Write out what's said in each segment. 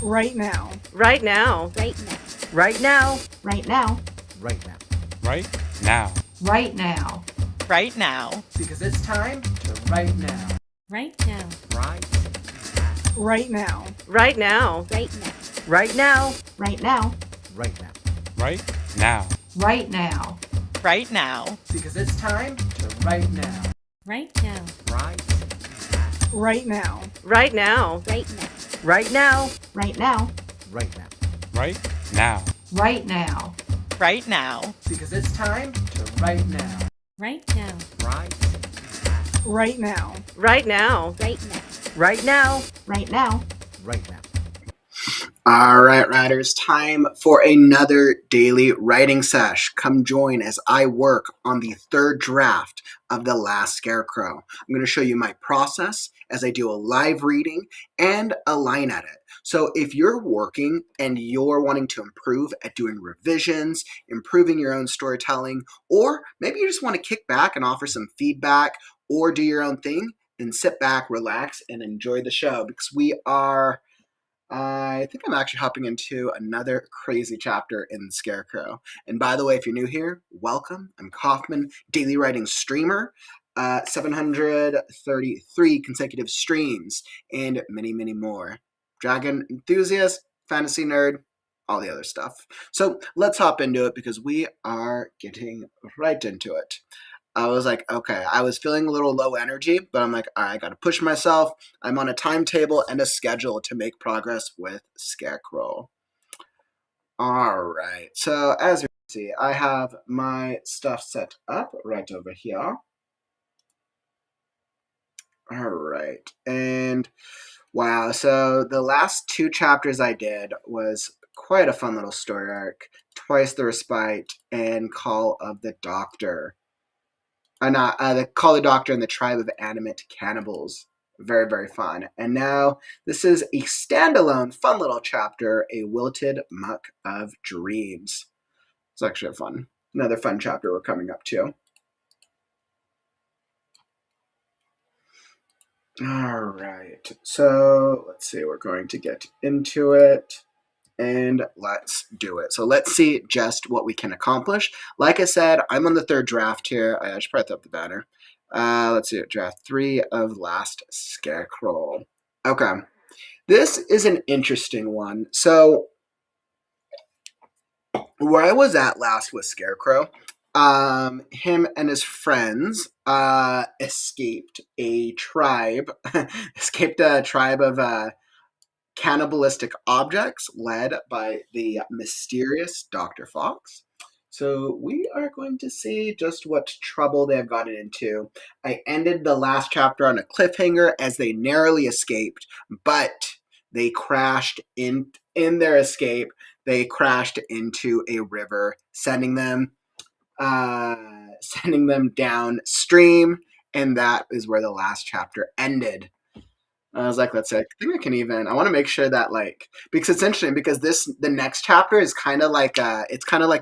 Right now. Right now. Right now. Right now. Right now. Right now. Right now. Right now. Right now. Because it's time to right now. Right now. Right now. Right now. Right now. Right now. Right now. Right now. Right now. Right now. Right now. Right now. Because it's time to right now. Right now. Right Right now. Right now. Right now. Right now. Right now. right now. Right now. Right now. Right now. Because it's time to right now. Right now. Right now. Right now. Right now. Right now. Right now. Right now. All right, writers, time for another daily writing sesh. Come join as I work on the third draft of The Last Scarecrow. I'm going to show you my process as I do a live reading and a line edit. So if you're working and you're wanting to improve at doing revisions, improving your own storytelling, or maybe you just want to kick back and offer some feedback or do your own thing, then sit back, relax, and enjoy the show because I think I'm actually hopping into another crazy chapter in Scarecrow. And by the way, if you're new here, welcome. I'm Kaufman, daily writing streamer, 733 consecutive streams, and many, many more. Dragon enthusiast, fantasy nerd, all the other stuff. So let's hop into it because we are getting right into it. I was like, okay, I was feeling a little low energy, but I'm like, all right, I got to push myself. I'm on a timetable and a schedule to make progress with Scarecrow. All right, so as you can see, I have my stuff set up right over here. All right, and wow, so the last two chapters I did was quite a fun little story arc. Twice the Respite and Call of the Doctor. The Call the Doctor and the Tribe of Animate Cannibals. Very, very fun. And now this is a standalone, fun little chapter, A Wilted Muck of Dreams. It's actually another fun chapter we're coming up to. All right. So let's see. We're going to get into it. And let's do it. So let's see just what we can accomplish. Like I said, I'm on the third draft here. I should probably throw up the banner. Let's see, draft 3 of Last Scarecrow. Okay. This is an interesting one. So where I was at last with Scarecrow, him and his friends escaped a tribe of cannibalistic objects led by the mysterious Dr. Fox. So we are going to see just what trouble they have gotten into. I ended the last chapter on a cliffhanger as they narrowly escaped, but they crashed in their escape. They crashed into a river, sending them downstream, and that is where the last chapter ended. I was like, let's see, I think I want to make sure that because it's interesting because the next chapter is kind of like a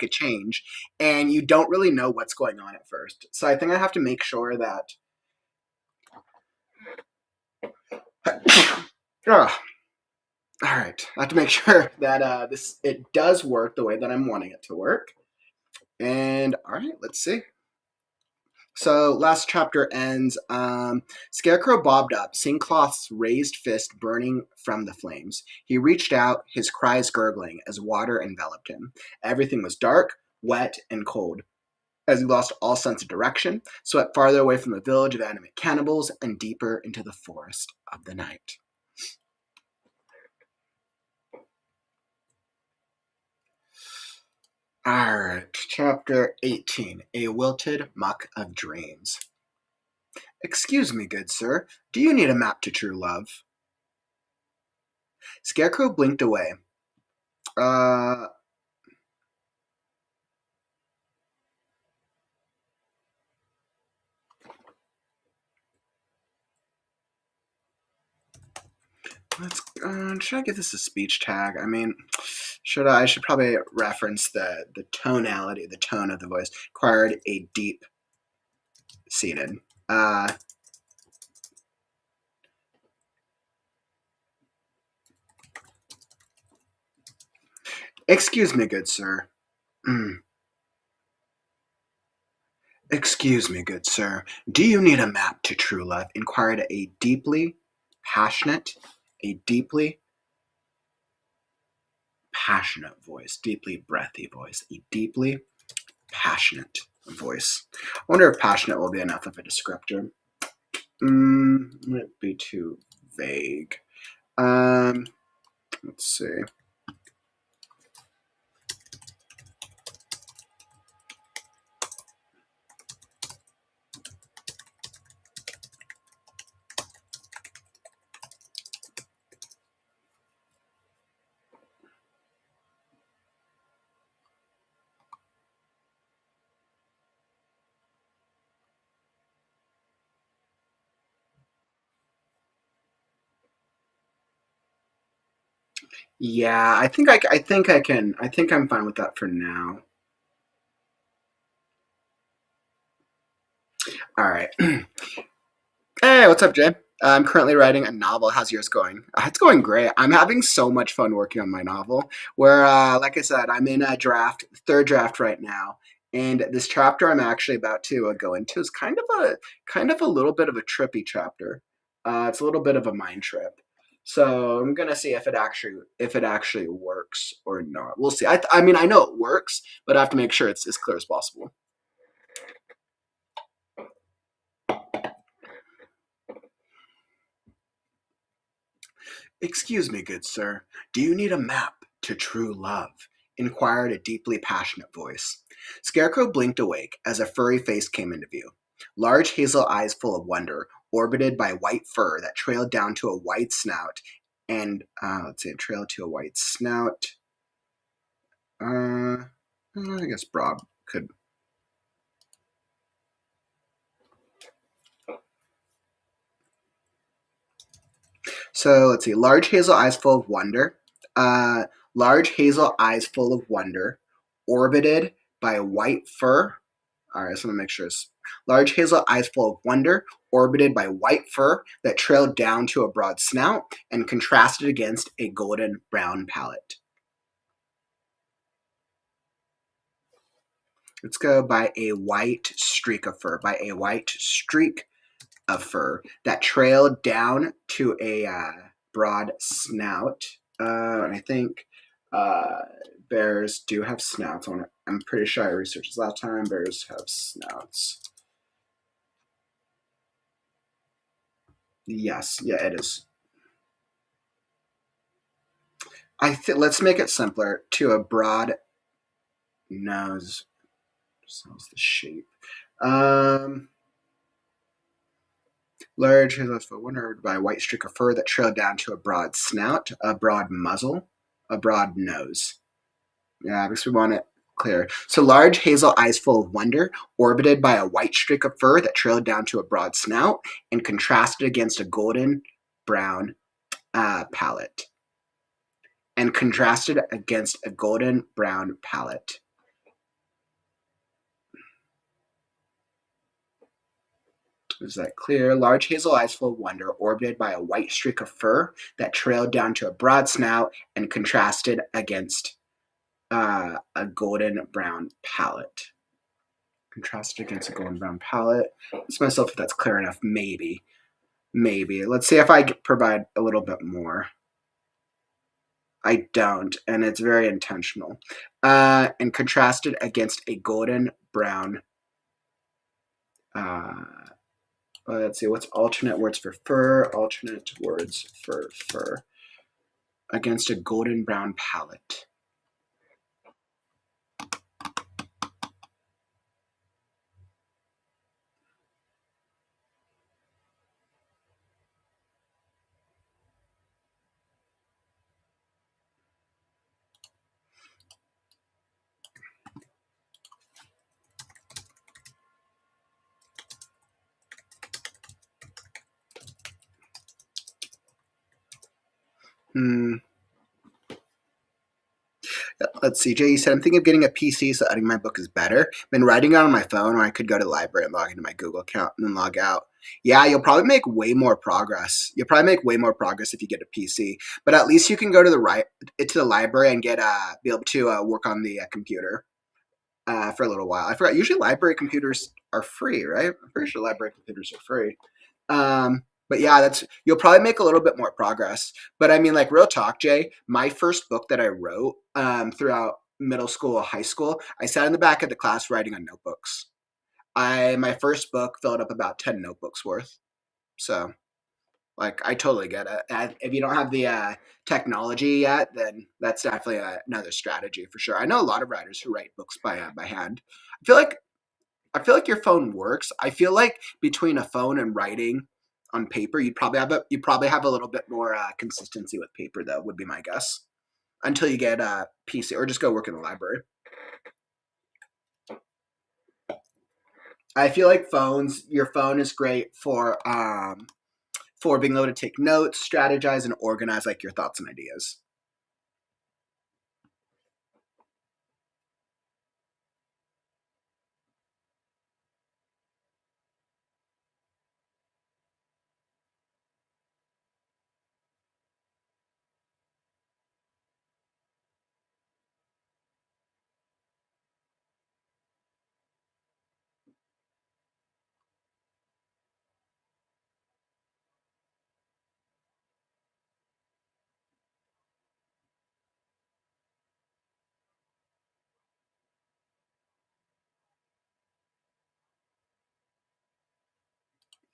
change and you don't really know what's going on at first. So I think I have to make sure that, all right, I have to make sure that it does work the way that I'm wanting it to work. And all right, let's see. So last chapter ends, Scarecrow bobbed up, Singcloth's raised fist burning from the flames. He reached out, his cries gurgling as water enveloped him. Everything was dark, wet, and cold. As he lost all sense of direction, swept farther away from the village of animate cannibals and deeper into the forest of the night. All right, chapter 18, A Wilted Muck of Dreams. Excuse me, good sir, do you need a map to true love? Scarecrow blinked away. Should I give this a speech tag? I mean, I should probably reference the tonality, the tone of the voice. Required a deep seated. Excuse me, good sir. Excuse me, good sir. Do you need a map to true love? Inquired a deeply passionate voice, deeply breathy voice, a deeply passionate voice. I wonder if passionate will be enough of a descriptor. Might be too vague. Let's see. Yeah, I think I can. I think I'm fine with that for now. All right. Hey, what's up, Jay? I'm currently writing a novel. How's yours going? It's going great. I'm having so much fun working on my novel. Where, like I said, I'm in a third draft right now, and this chapter I'm actually about to go into is kind of a little bit of a trippy chapter. It's a little bit of a mind trip. So I'm gonna see if it actually works or not. We'll see. I mean, I know it works, but I have to make sure it's as clear as possible. Excuse me, good sir. Do you need a map to true love? Inquired a deeply passionate voice. Scarecrow blinked awake as a furry face came into view. Large hazel eyes full of wonder, orbited by white fur that trailed down to a white snout, and trailed to a white snout. I guess broad could. So let's see. Large hazel eyes full of wonder. Large hazel eyes full of wonder, orbited by white fur. All right, so I'm gonna make sure it's large hazel eyes full of wonder, orbited by white fur that trailed down to a broad snout and contrasted against a golden brown palate. Let's go by a white streak of fur. By a white streak of fur that trailed down to a broad snout. And I think bears do have snouts. I'm pretty sure I researched this last time. Bears have snouts. Yes, yeah, it is. Let's make it simpler to a broad nose. Sounds the shape. Large hazel for wonder by a white streak of fur that trailed down to a broad snout, a broad muzzle, a broad nose. Yeah, because we want it clear. So large hazel eyes full of wonder, orbited by a white streak of fur that trailed down to a broad snout and contrasted against a golden brown palate. And contrasted against a golden brown palate. Is that clear? Large hazel eyes full of wonder, orbited by a white streak of fur that trailed down to a broad snout and contrasted against a golden brown palate. Contrasted against a golden brown palate. Ask myself if that's clear enough. Maybe. Let's see if I provide a little bit more. I don't, and it's very intentional. And contrasted against a golden brown. Let's see, what's alternate words for fur? Alternate words for fur. Against a golden brown palette. Let's see, Jay, you said, I'm thinking of getting a PC so editing my book is better. Been writing it on my phone, or I could go to the library and log into my Google account and then log out. Yeah, you'll probably make way more progress. You'll probably make way more progress if you get a PC. But at least you can go to the library and get be able to work on the computer for a little while. I forgot. Usually, library computers are free, right? I'm pretty sure library computers are free. But yeah, you'll probably make a little bit more progress. But I mean, like, real talk, Jay, my first book that I wrote throughout middle school, high school, I sat in the back of the class writing on notebooks. My first book filled up about 10 notebooks worth. So, like, I totally get it. And if you don't have the technology yet, then that's definitely another strategy for sure. I know a lot of writers who write books by hand. I feel like your phone works. I feel like between a phone and writing on paper, you probably have a little bit more consistency with paper, though, would be my guess. Until you get a PC, or just go work in the library. I feel like your phone is great for being able to take notes, strategize, and organize like your thoughts and ideas.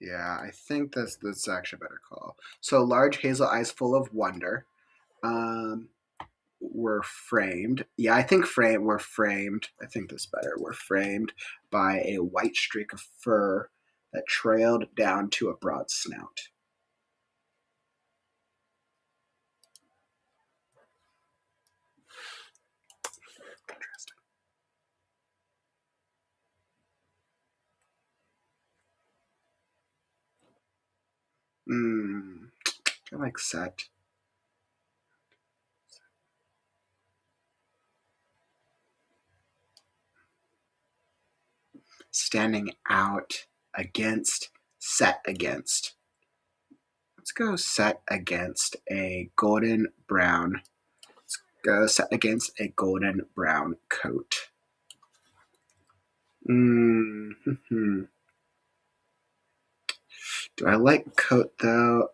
Yeah, I think that's actually a better call. So large hazel eyes full of wonder. Were framed. Yeah, I think were framed. I think this better. Were framed by a white streak of fur that trailed down to a broad snout. Interesting. I like set. Standing out against, set against. Let's go set against a golden brown. Let's go set against a golden brown coat. Do I like coat though?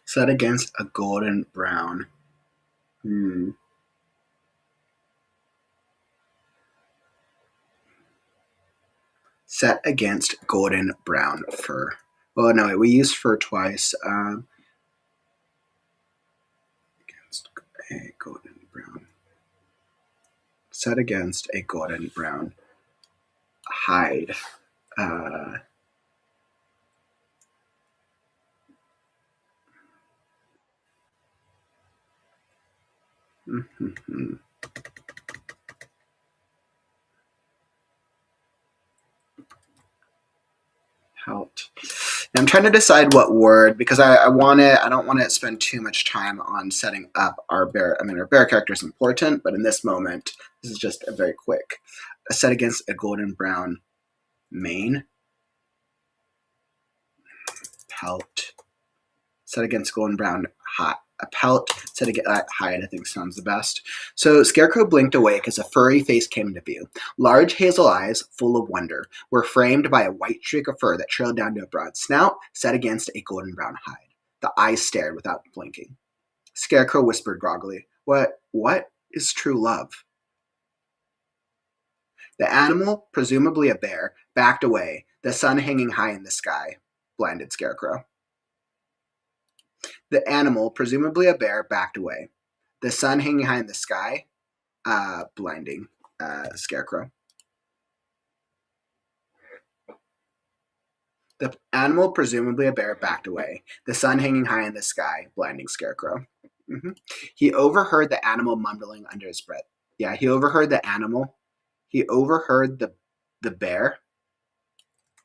Set against a golden brown. Set against golden brown fur. Oh no, wait, we used fur twice. Against a golden brown. Set against a golden brown hide. Helped. And I'm trying to decide what word, because I don't want to spend too much time on setting up our bear. I mean, our bear character is important, but in this moment, this is just a very quick. A set against a golden brown mane. Pelt. Set against golden brown hot. A pelt set against hide, I think sounds the best. So Scarecrow blinked awake as a furry face came into view. Large hazel eyes, full of wonder, were framed by a white streak of fur that trailed down to a broad snout, set against a golden brown hide. The eyes stared without blinking. Scarecrow whispered groggily, What is true love? The animal, presumably a bear, backed away, the sun hanging high in the sky, blinded Scarecrow. The animal, presumably a bear, backed away. The sun hanging high in the sky, blinding Scarecrow. The animal, presumably a bear, backed away. The sun hanging high in the sky, blinding Scarecrow. He overheard the animal mumbling under his breath. Yeah, he overheard the animal. He overheard the bear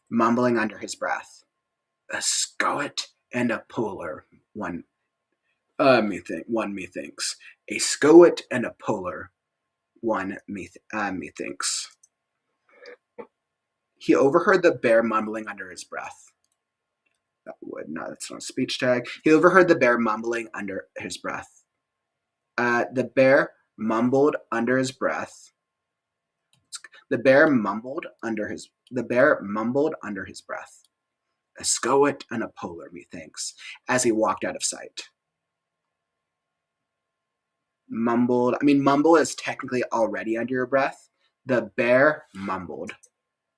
mumbling under his breath. A scout and a polar, one methinks. A scout and a polar, one methinks. He overheard the bear mumbling under his breath. That's not a speech tag. He overheard the bear mumbling under his breath. The bear mumbled under his breath. The bear mumbled under his breath. A scout and a polar, methinks, as he walked out of sight. Mumbled. Mumble is technically already under your breath. The bear mumbled.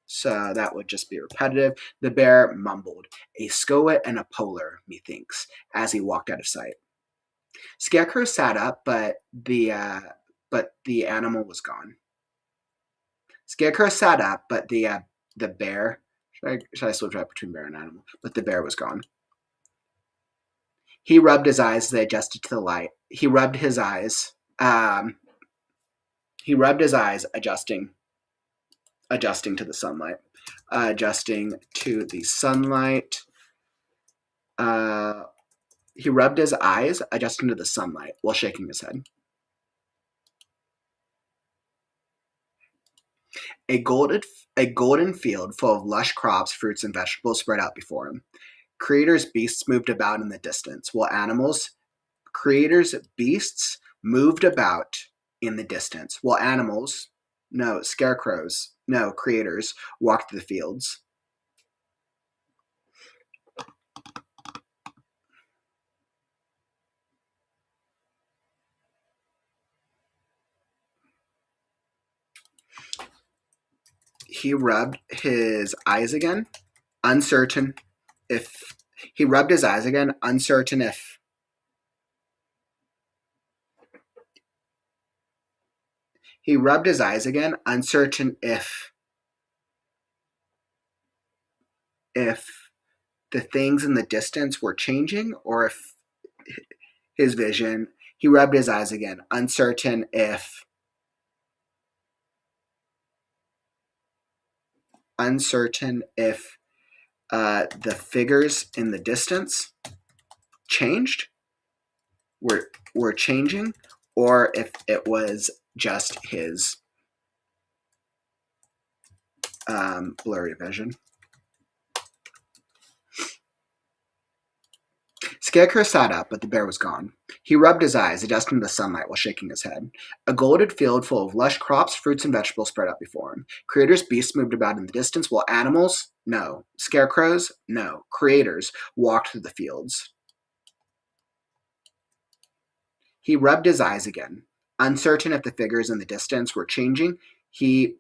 So that would just be repetitive. The bear mumbled. A scout and a polar, methinks, as he walked out of sight. Scarecrow sat up, but the animal was gone. Scarecrow sat up, but the bear. Should I switch right between bear and animal? But the bear was gone. He rubbed his eyes as they adjusted to the light. He rubbed his eyes. Adjusting to the sunlight. He rubbed his eyes, adjusting to the sunlight, while shaking his head. A golden field full of lush crops, fruits, and vegetables spread out before him. Creator's beasts moved about in the distance, while creators walked through the fields. He rubbed his eyes again, uncertain if he rubbed his eyes again, uncertain if he rubbed his eyes again, uncertain if the things in the distance were changing or if his vision. He rubbed his eyes again, uncertain if the figures in the distance were changing, or if it was just his blurry vision. Scarecrow sat up, but the bear was gone. He rubbed his eyes, adjusting to the sunlight while shaking his head. A golden field full of lush crops, fruits, and vegetables spread out before him. Creators' beasts moved about in the distance, while animals, no. Scarecrows, no. Creators walked through the fields. He rubbed his eyes again. Uncertain if the figures in the distance were changing, he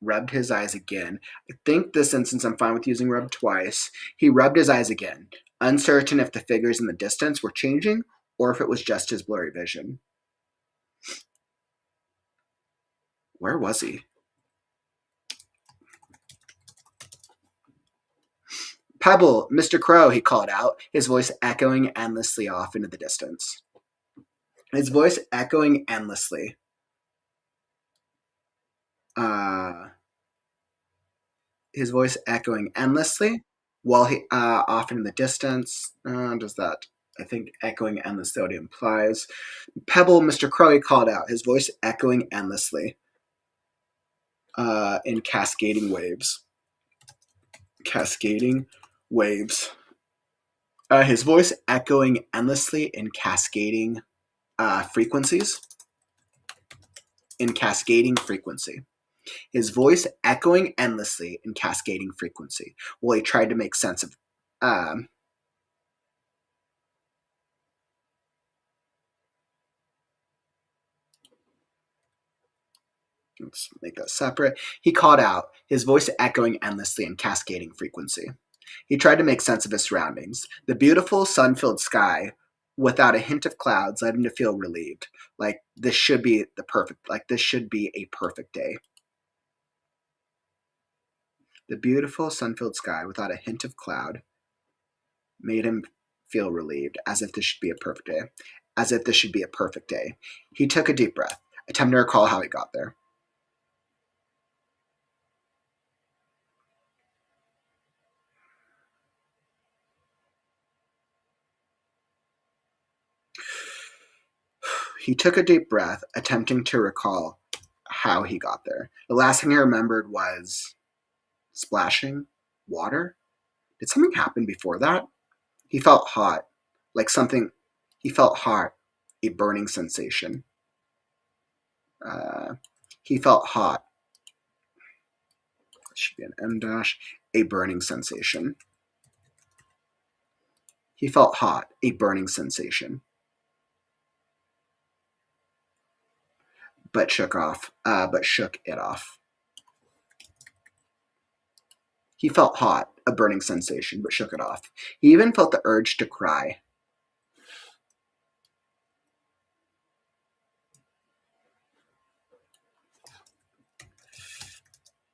rubbed his eyes again. I think this instance I'm fine with using rub twice. He rubbed his eyes again, uncertain if the figures in the distance were changing or if it was just his blurry vision. Where was he? Pebble, Mr. Crow, he called out, his voice echoing endlessly off into the distance. His voice echoing endlessly. While he off in the distance. Does that? I think echoing endlessly what it implies. Pebble, Mr. Crow, he called out, his voice echoing endlessly in cascading waves. Cascading waves. His voice echoing endlessly in cascading frequencies. In cascading frequency. His voice echoing endlessly in cascading frequency. Well, he tried to make sense of let's make that separate. He called out, his voice echoing endlessly in cascading frequency. He tried to make sense of his surroundings. The beautiful sun-filled sky without a hint of clouds, led him to feel relieved. Like this should be a perfect day. The beautiful sun-filled sky without a hint of cloud made him feel relieved, as if this should be a perfect day. He took a deep breath, attempting to recall how he got there. He took a deep breath, attempting to recall how he got there. The last thing he remembered was splashing water. Did something happen before that? He felt hot, a burning sensation. He felt hot. It should be an M dash. A burning sensation. He felt hot, a burning sensation. But shook it off. He felt hot, a burning sensation, but shook it off. He even felt the urge to cry.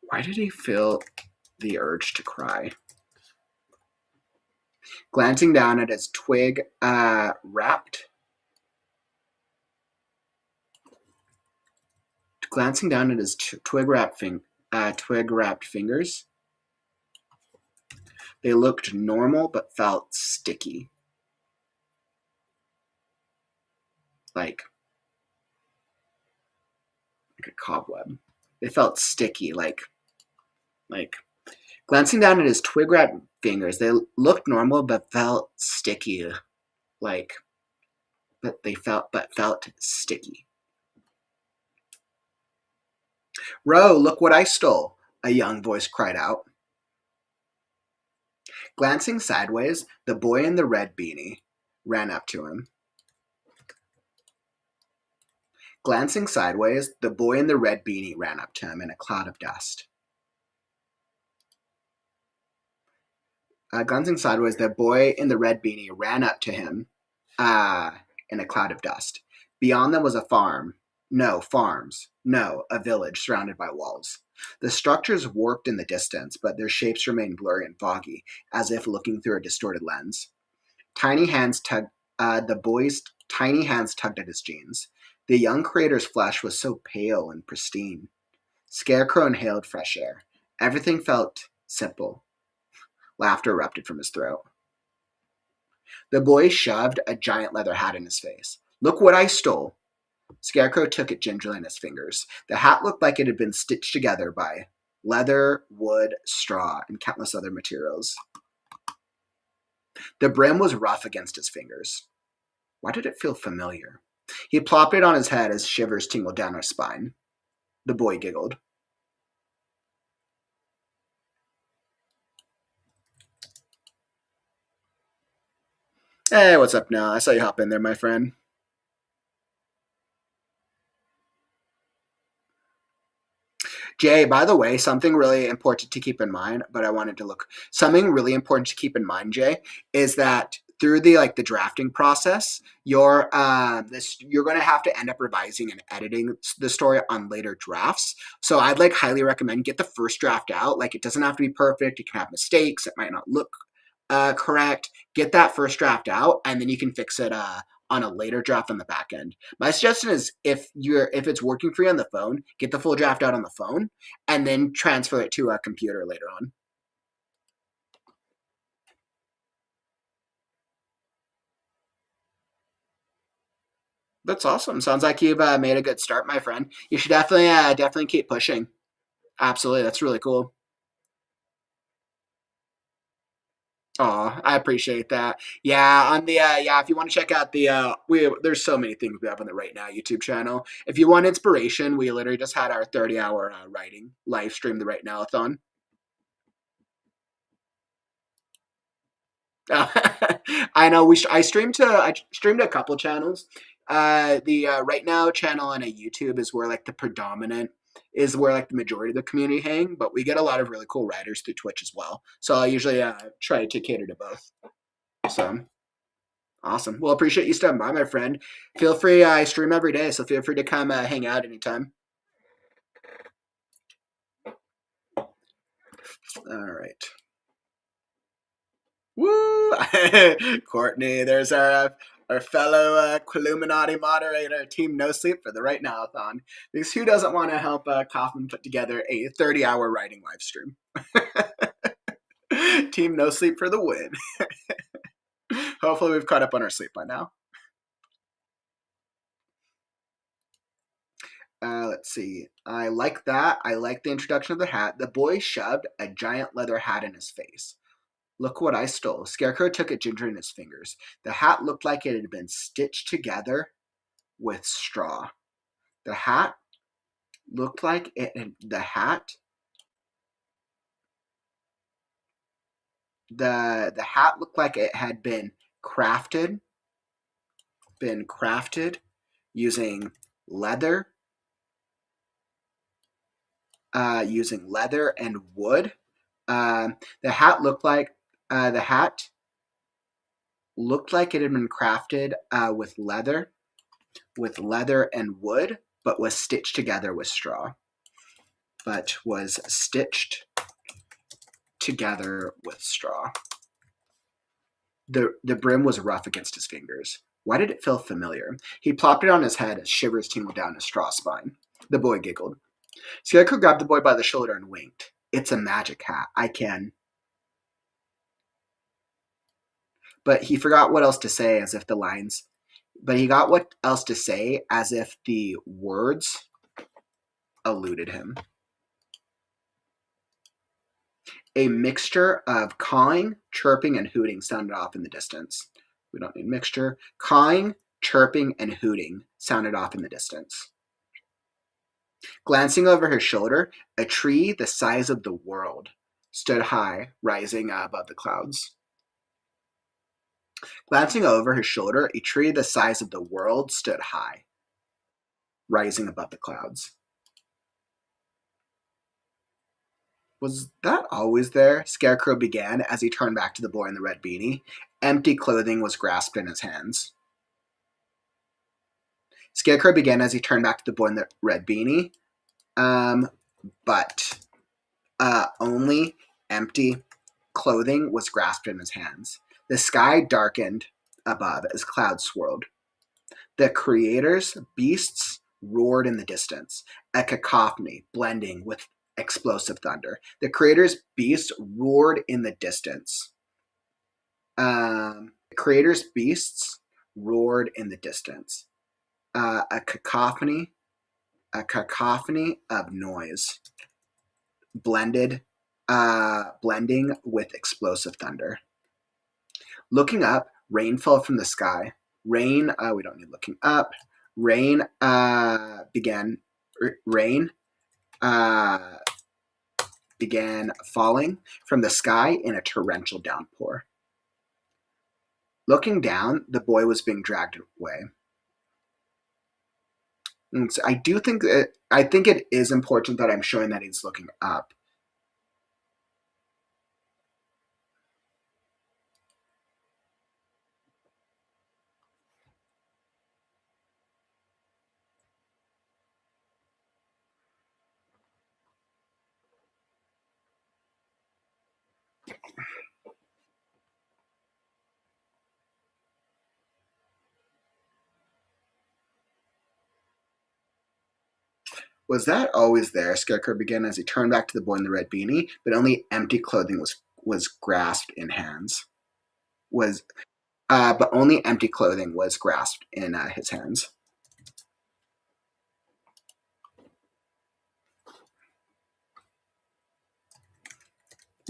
Why did he feel the urge to cry? Glancing down at his twig-wrapped fingers, they looked normal but felt sticky. Like a cobweb. They felt sticky, like glancing down at his twig-wrapped fingers, they looked normal but felt sticky. Felt sticky. Ro, look what I stole, a young voice cried out. Glancing sideways, the boy in the red beanie ran up to him. Glancing sideways, the boy in the red beanie ran up to him in a cloud of dust. Glancing sideways, the boy in the red beanie ran up to him in a cloud of dust. Beyond them was a farm. No, farms. No, a village surrounded by walls. The structures warped in the distance, but their shapes remained blurry and foggy, as if looking through a distorted lens. The boy's tiny hands tugged at his jeans. The young creator's flesh was so pale and pristine. Scarecrow inhaled fresh air. Everything felt simple. Laughter erupted from his throat. The boy shoved a giant leather hat in his face. Look what I stole. Scarecrow took it gingerly in his fingers. The hat looked like it had been stitched together by leather, wood, straw, and countless other materials. The brim was rough against his fingers. Why did it feel familiar? He plopped it on his head as shivers tingled down his spine. The boy giggled. Hey, what's up now? I saw you hop in there, my friend. Jay, by the way, something really important to keep in mind, something really important to keep in mind, Jay, is that through the drafting process, you're going to have to end up revising and editing the story on later drafts. So I'd highly recommend get the first draft out. It doesn't have to be perfect. It can have mistakes. It might not look correct. Get that first draft out, and then you can fix it on a later draft on the back end. My suggestion is if it's working for you on the phone, get the full draft out on the phone and then transfer it to a computer later on. That's awesome. Sounds like you've made a good start, my friend. You should definitely keep pushing. Absolutely. That's really cool. Oh, I appreciate that. Yeah, on the if you want to check out the there's so many things we have on the Right Now YouTube channel. If you want inspiration, we literally just had our 30-hour writing live stream, the Right Now-a-thon. I know I streamed to a couple channels. The Right Now channel on a YouTube is where the majority of the community hang, but we get a lot of really cool writers through Twitch as well. So I usually try to cater to both. So Awesome. Well, appreciate you stopping by, my friend. Feel free. I stream every day, so feel free to come hang out anytime. All right. Woo! Courtney, there's our fellow Illuminati moderator, Team No Sleep for the Right Now-a-thon. Because who doesn't want to help Kaufman put together a 30-hour writing live stream? Team No Sleep for the win. Hopefully we've caught up on our sleep by now. Let's see. I like that. I like the introduction of the hat. The boy shoved a giant leather hat in his face. Look what I stole. Scarecrow took it gingerly in his fingers. The hat looked like it had been stitched together with straw. The hat looked like it had, the hat looked like it had been crafted using leather and wood. The hat looked like it had been crafted with leather and wood, but was stitched together with straw. But was stitched together with straw. The brim was rough against his fingers. Why did it feel familiar? He plopped it on his head as shivers tingled down his straw spine. The boy giggled. Scarecrow grabbed the boy by the shoulder and winked. It's a magic hat. I can. But he forgot what else to say as if the words eluded him. A mixture of cawing, chirping, and hooting sounded off in the distance. We don't need mixture. Cawing, chirping, and hooting sounded off in the distance. Glancing over his shoulder, a tree the size of the world stood high, rising above the clouds. Glancing over his shoulder, a tree the size of the world stood high, rising above the clouds. Was that always there? Scarecrow began as he turned back to the boy in the red beanie. Empty clothing was grasped in his hands. Scarecrow began as he turned back to the boy in the red beanie. But only empty clothing was grasped in his hands. The sky darkened above as clouds swirled. The creator's beasts roared in the distance, a cacophony blending with explosive thunder. The creator's beasts roared in the distance. The creator's beasts roared in the distance. A cacophony of noise blending with explosive thunder. Looking up, rain fell from the sky. Rain began falling from the sky in a torrential downpour. Looking down, the boy was being dragged away. And so I think it is important that I'm showing that he's looking up. Was that always there? Scarecrow began as he turned back to the boy in the red beanie, but only empty clothing was grasped in hands. But only empty clothing was grasped in his hands.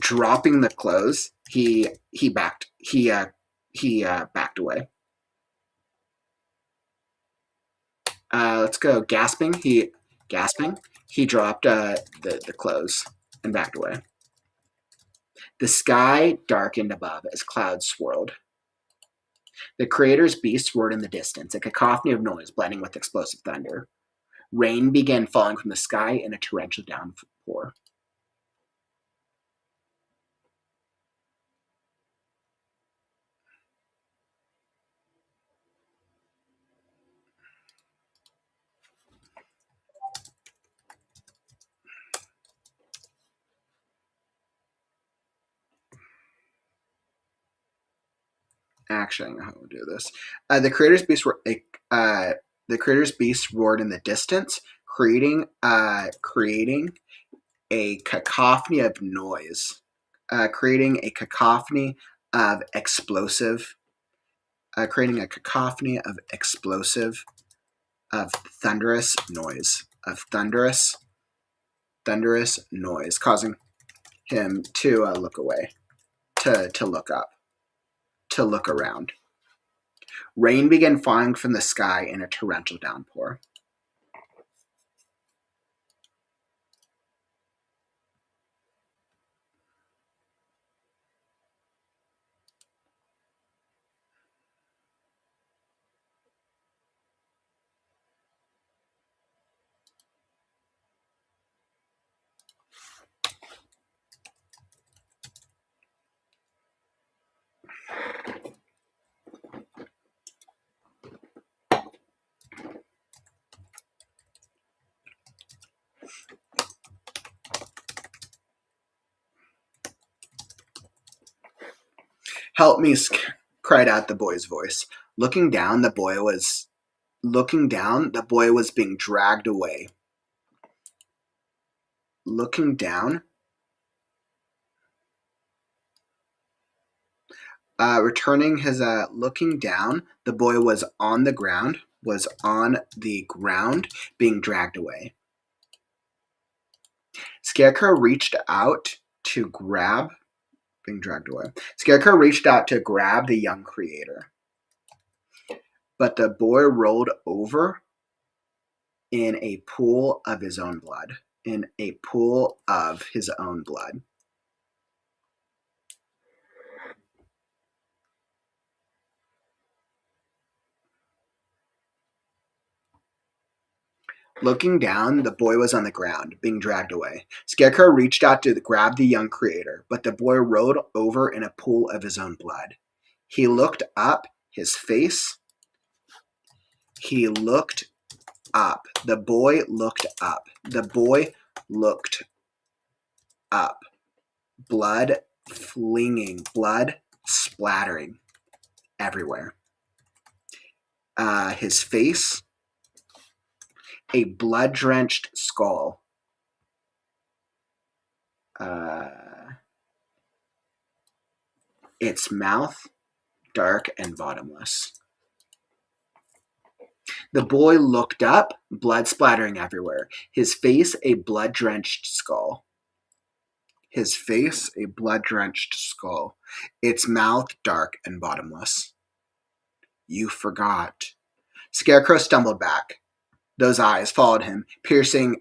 Dropping the clothes, he backed away. Let's go. Gasping, he dropped the clothes and backed away. The sky darkened above as clouds swirled. The creator's beasts roared in the distance, a cacophony of noise blending with explosive thunder. Rain began falling from the sky in a torrential downpour. Actually, I know how to do this. The creator's beast roared in the distance, creating a cacophony of noise, creating a cacophony of explosive, of thunderous noise, causing him to look away, to look up, to look around. Rain began falling from the sky in a torrential downpour. "Help me!" cried out the boy's voice. Looking down, the boy was being dragged away. Looking down, the boy was on the ground, being dragged away. Scarecrow reached out to grab the young creator, but the boy rolled over in a pool of his own blood. Looking down, the boy was on the ground, being dragged away. Scarecrow reached out to grab the young creator, but the boy rolled over in a pool of his own blood. He looked up. The boy looked up. Blood splattering everywhere. His face, a blood-drenched skull. Its mouth, dark and bottomless. The boy looked up, blood splattering everywhere. His face, a blood-drenched skull. Its mouth, dark and bottomless. You forgot. Scarecrow stumbled back. Those eyes followed him, piercing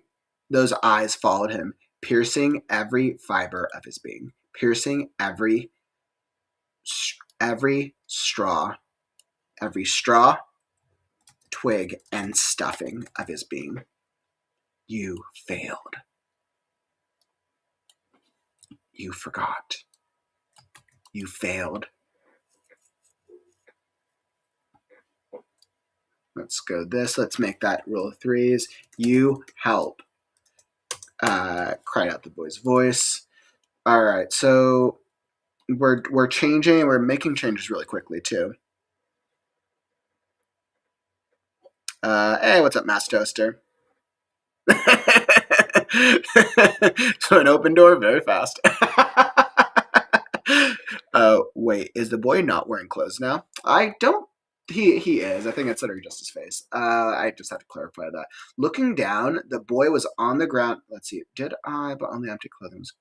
every fiber of his being, piercing every straw, twig, and stuffing of his being. You failed. You forgot. You failed. Let's go this. Let's make that roll of threes. You help. Cried out the boy's voice. All right, so we're changing. We're making changes really quickly too. Hey, what's up, Mass Toaster? So an open door very fast. Wait, is the boy not wearing clothes now? He is. I think it's literally just his face. I just have to clarify that. Looking down, the boy was on the ground. Let's see. But only empty clothing was.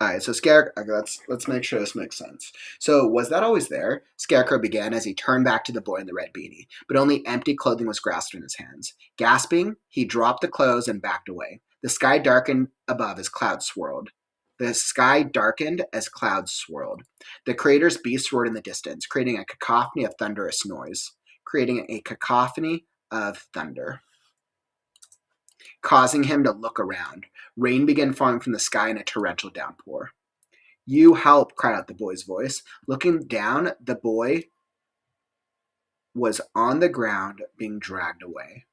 Alright, so Scarecrow. Let's make sure this makes sense. So, was that always there? Scarecrow began as he turned back to the boy in the red beanie, but only empty clothing was grasped in his hands. Gasping, he dropped the clothes and backed away. The sky darkened above as clouds swirled. The creator's beast roared in the distance, creating a cacophony of thunderous noise, causing him to look around. Rain began falling from the sky in a torrential downpour. You help, cried out the boy's voice. Looking down, the boy was on the ground, being dragged away.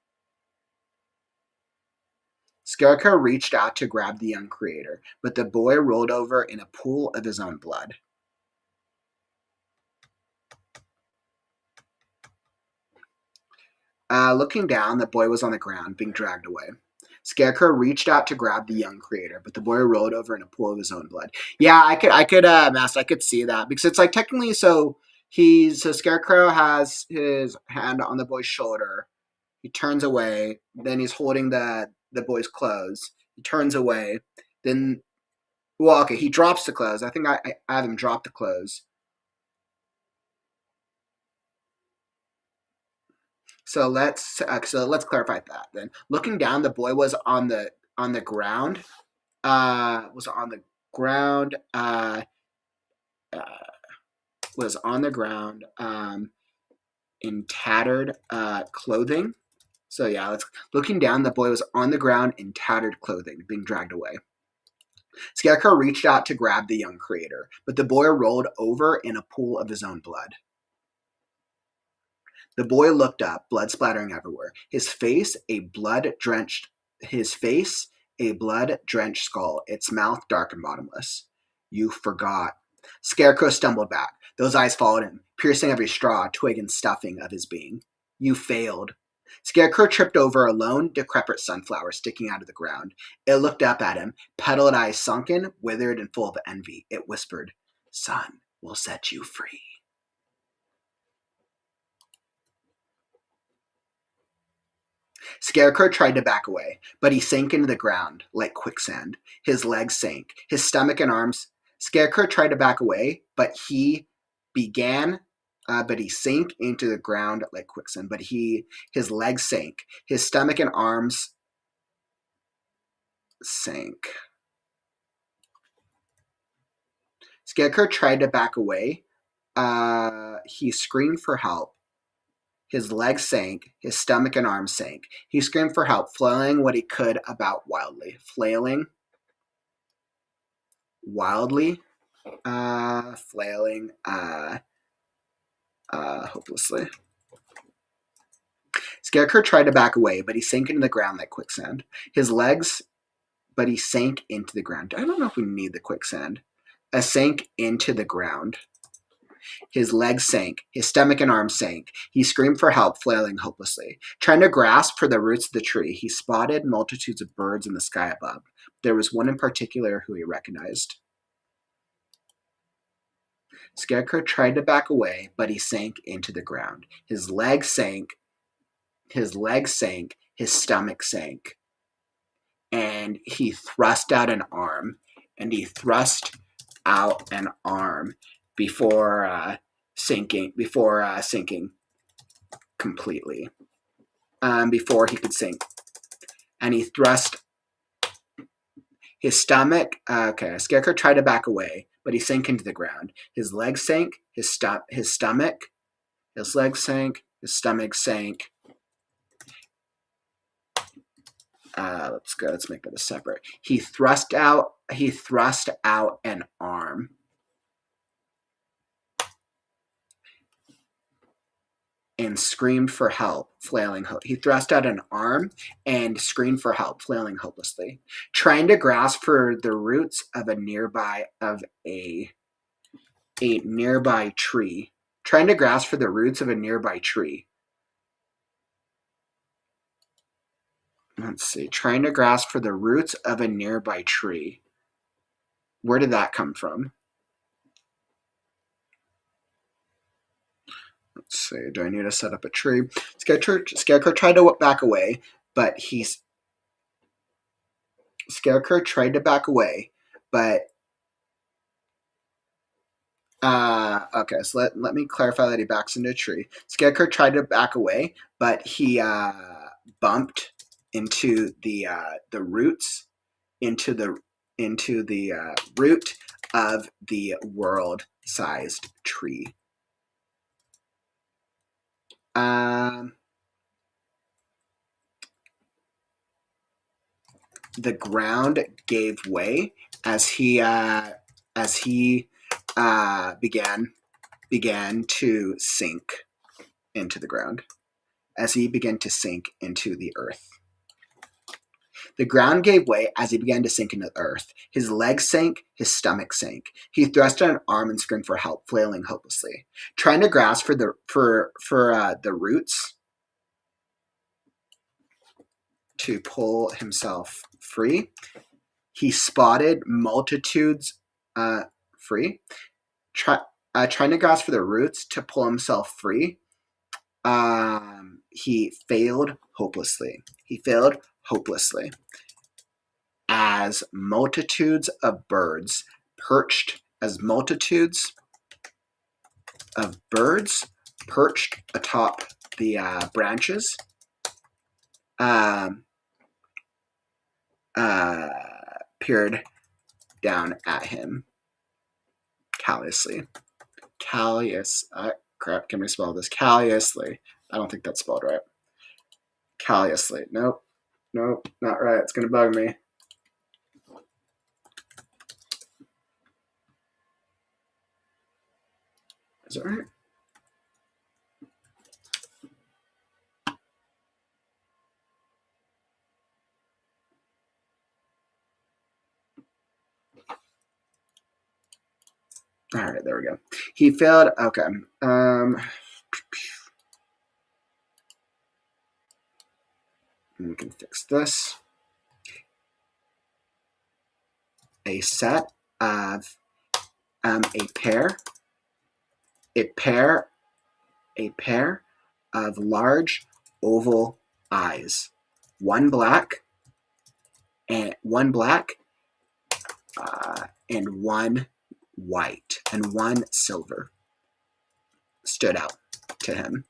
Scarecrow reached out to grab the young creator, but the boy rolled over in a pool of his own blood. Looking down, the boy was on the ground, being dragged away. Scarecrow reached out to grab the young creator, but the boy rolled over in a pool of his own blood. Yeah, I could see that because it's like technically, so Scarecrow has his hand on the boy's shoulder. He turns away. Then he's holding the boy's clothes. He turns away. Then, well, okay, he drops the clothes. I think I have him drop the clothes. So let's clarify that then. Looking down, the boy was on the ground. Was on the ground. Was on the ground. In tattered clothing. So yeah, looking down, the boy was on the ground in tattered clothing, being dragged away. Scarecrow reached out to grab the young creator, but the boy rolled over in a pool of his own blood. The boy looked up, blood splattering everywhere. His face a blood-drenched skull, its mouth dark and bottomless. You forgot. Scarecrow stumbled back. Those eyes followed him, piercing every straw, twig, and stuffing of his being. You failed. Scarecrow tripped over a lone, decrepit sunflower sticking out of the ground. It looked up at him, petal and eyes sunken, withered, and full of envy. It whispered, "Sun will set you free." Scarecrow tried to back away, but he sank into the ground like quicksand. His legs sank, his stomach and arms. Scarecrow tried to back away, but he sank into the ground like quicksand. But his legs sank, his stomach and arms sank. Scarecrow tried to back away. He screamed for help. His legs sank, his stomach and arms sank. He screamed for help, flailing what he could about wildly. Flailing hopelessly. Scarecrow tried to back away, but he sank into the ground like quicksand. But he sank into the ground. I don't know if we need the quicksand. Sank into the ground. His legs sank, his stomach and arms sank. He screamed for help, flailing hopelessly. Trying to grasp for the roots of the tree, he spotted multitudes of birds in the sky above. There was one in particular who he recognized. Scarecrow tried to back away, but he sank into the ground. His legs sank, his stomach sank, and he thrust out an arm, before sinking completely. Before he could sink, and he thrust his stomach. Scarecrow tried to back away, but he sank into the ground. His legs sank, his stomach, his legs sank, his stomach sank. Let's make that a separate. He thrust out an arm. And screamed for help, flailing. He thrust out an arm and screamed for help, flailing hopelessly, trying to grasp for the roots of a nearby tree. Trying to grasp for the roots of a nearby tree. Let's see. Trying to grasp for the roots of a nearby tree. Where did that come from? Let's see. Do I need to set up a tree? Scarecrow tried to back away, but Scarecrow tried to back away, but okay. So let me clarify that he backs into a tree. Scarecrow tried to back away, but he bumped into the roots, into the root of the world-sized tree. The ground gave way as he began to sink into the ground. As he began to sink into the earth. The ground gave way as he began to sink into the earth. His legs sank, his stomach sank. He thrust out an arm and screamed for help, flailing hopelessly, trying to grasp for the roots to pull himself free. He spotted multitudes free, trying to grasp for the roots to pull himself free. He failed hopelessly. He failed hopelessly. As multitudes of birds perched atop the branches, peered down at him callously. Crap, can we spell this? Callously. I don't think that's spelled right. Callously. Nope, not right. It's going to bug me. Is it right? All right, there we go. He failed. Okay. We can fix this. A set of a pair of large oval eyes, one black and one white and one silver, stood out to him.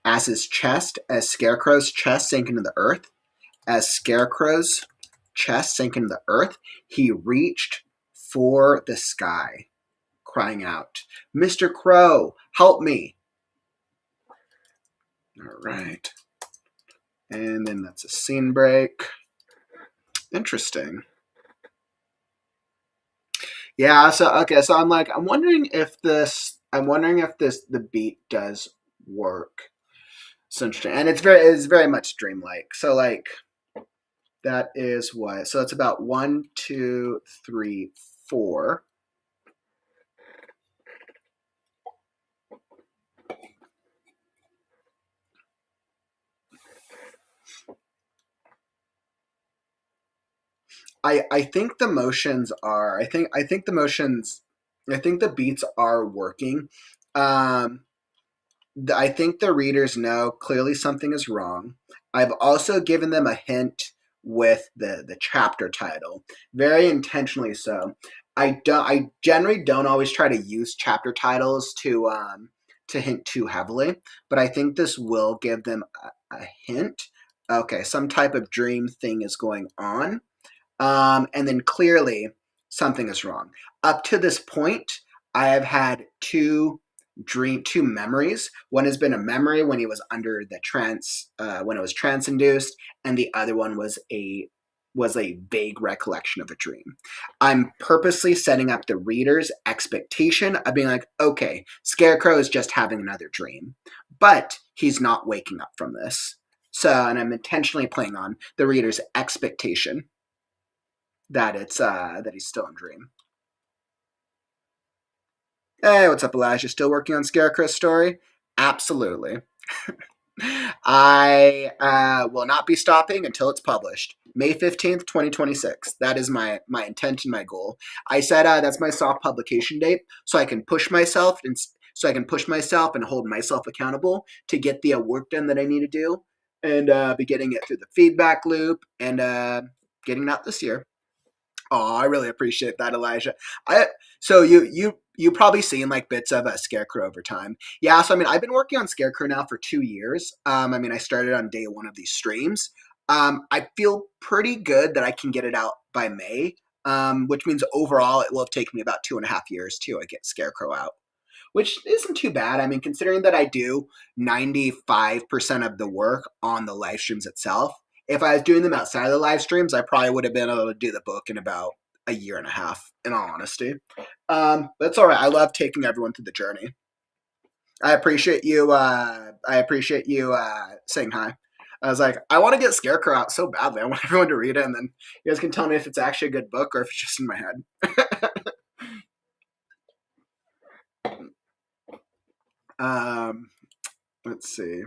As Scarecrow's chest sank into the earth, he reached for the sky, crying out, "Mr. Crow, help me!" All right. And then that's a scene break. Interesting. Yeah, so I'm wondering if the beat does work. So interesting. And it's very much dreamlike. So like that is what, so it's about 1, 2, 3, 4. I think the motions are, I think the beats are working. I think the readers know clearly something is wrong. I've also given them a hint with the chapter title, very intentionally so. I generally don't always try to use chapter titles to hint too heavily, but I think this will give them a hint. Okay, some type of dream thing is going on. And then clearly something is wrong. Up to this point, I have had two memories. One has been a memory when he was under the trance, when it was trance-induced, and the other one was a vague recollection of a dream. I'm purposely setting up the reader's expectation of being like, okay, Scarecrow is just having another dream, but he's not waking up from this. So, and I'm intentionally playing on the reader's expectation that he's still in dream. Hey, what's up, Elijah? Still working on Scarecrow's story? Absolutely. I will not be stopping until it's published. May 15th, 2026. That is my intent and my goal. I said that's my soft publication date, so I can push myself and hold myself accountable to get the work done that I need to do, and be getting it through the feedback loop and getting it out this year. Oh, I really appreciate that, Elijah. So you probably seen like bits of Scarecrow over time. Yeah, so I mean, I've been working on Scarecrow now for 2 years. I mean, I started on day 1 of these streams. I feel pretty good that I can get it out by May, which means overall it will have taken me about 2.5 years to get Scarecrow out, which isn't too bad. I mean, considering that I do 95% of the work on the live streams itself. If I was doing them outside of the live streams, I probably would have been able to do the book in about 1.5 years, in all honesty. But it's all right. I love taking everyone through the journey. I appreciate you saying hi. I was like, I want to get Scarecrow out so badly. I want everyone to read it, and then you guys can tell me if it's actually a good book or if it's just in my head. let's see.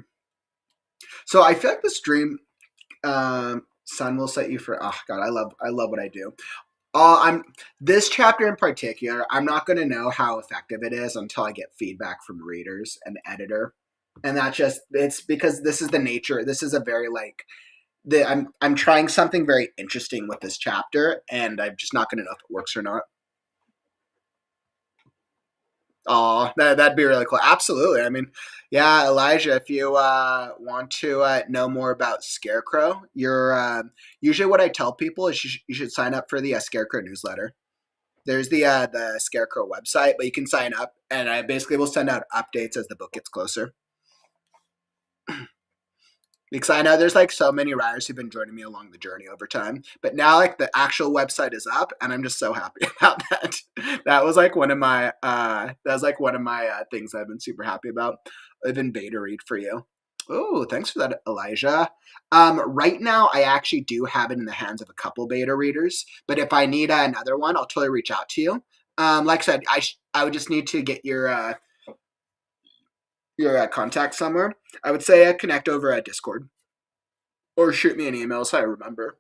So I feel like this dream, sun will set you for. Oh God, I love what I do. This chapter in particular, I'm not going to know how effective it is until I get feedback from readers and the editor, and it's because this is the nature. This is a very I'm trying something very interesting with this chapter, and I'm just not going to know if it works or not. Oh, that'd be really cool. Absolutely. I mean, yeah, Elijah, if you want to know more about Scarecrow, usually what I tell people is you should sign up for the Scarecrow newsletter. There's the Scarecrow website, but you can sign up, and I basically will send out updates as the book gets closer. Because I know there's so many writers who've been joining me along the journey over time, but now the actual website is up, and I'm just so happy about that. That was one of my things I've been super happy about. Even beta read for you. Oh, thanks for that, Elijah. Right now, I actually do have it in the hands of a couple beta readers, but if I need another one, I'll totally reach out to you. Like I said, I would just need to get your contact somewhere. I would say connect over at Discord. Or shoot me an email so I remember.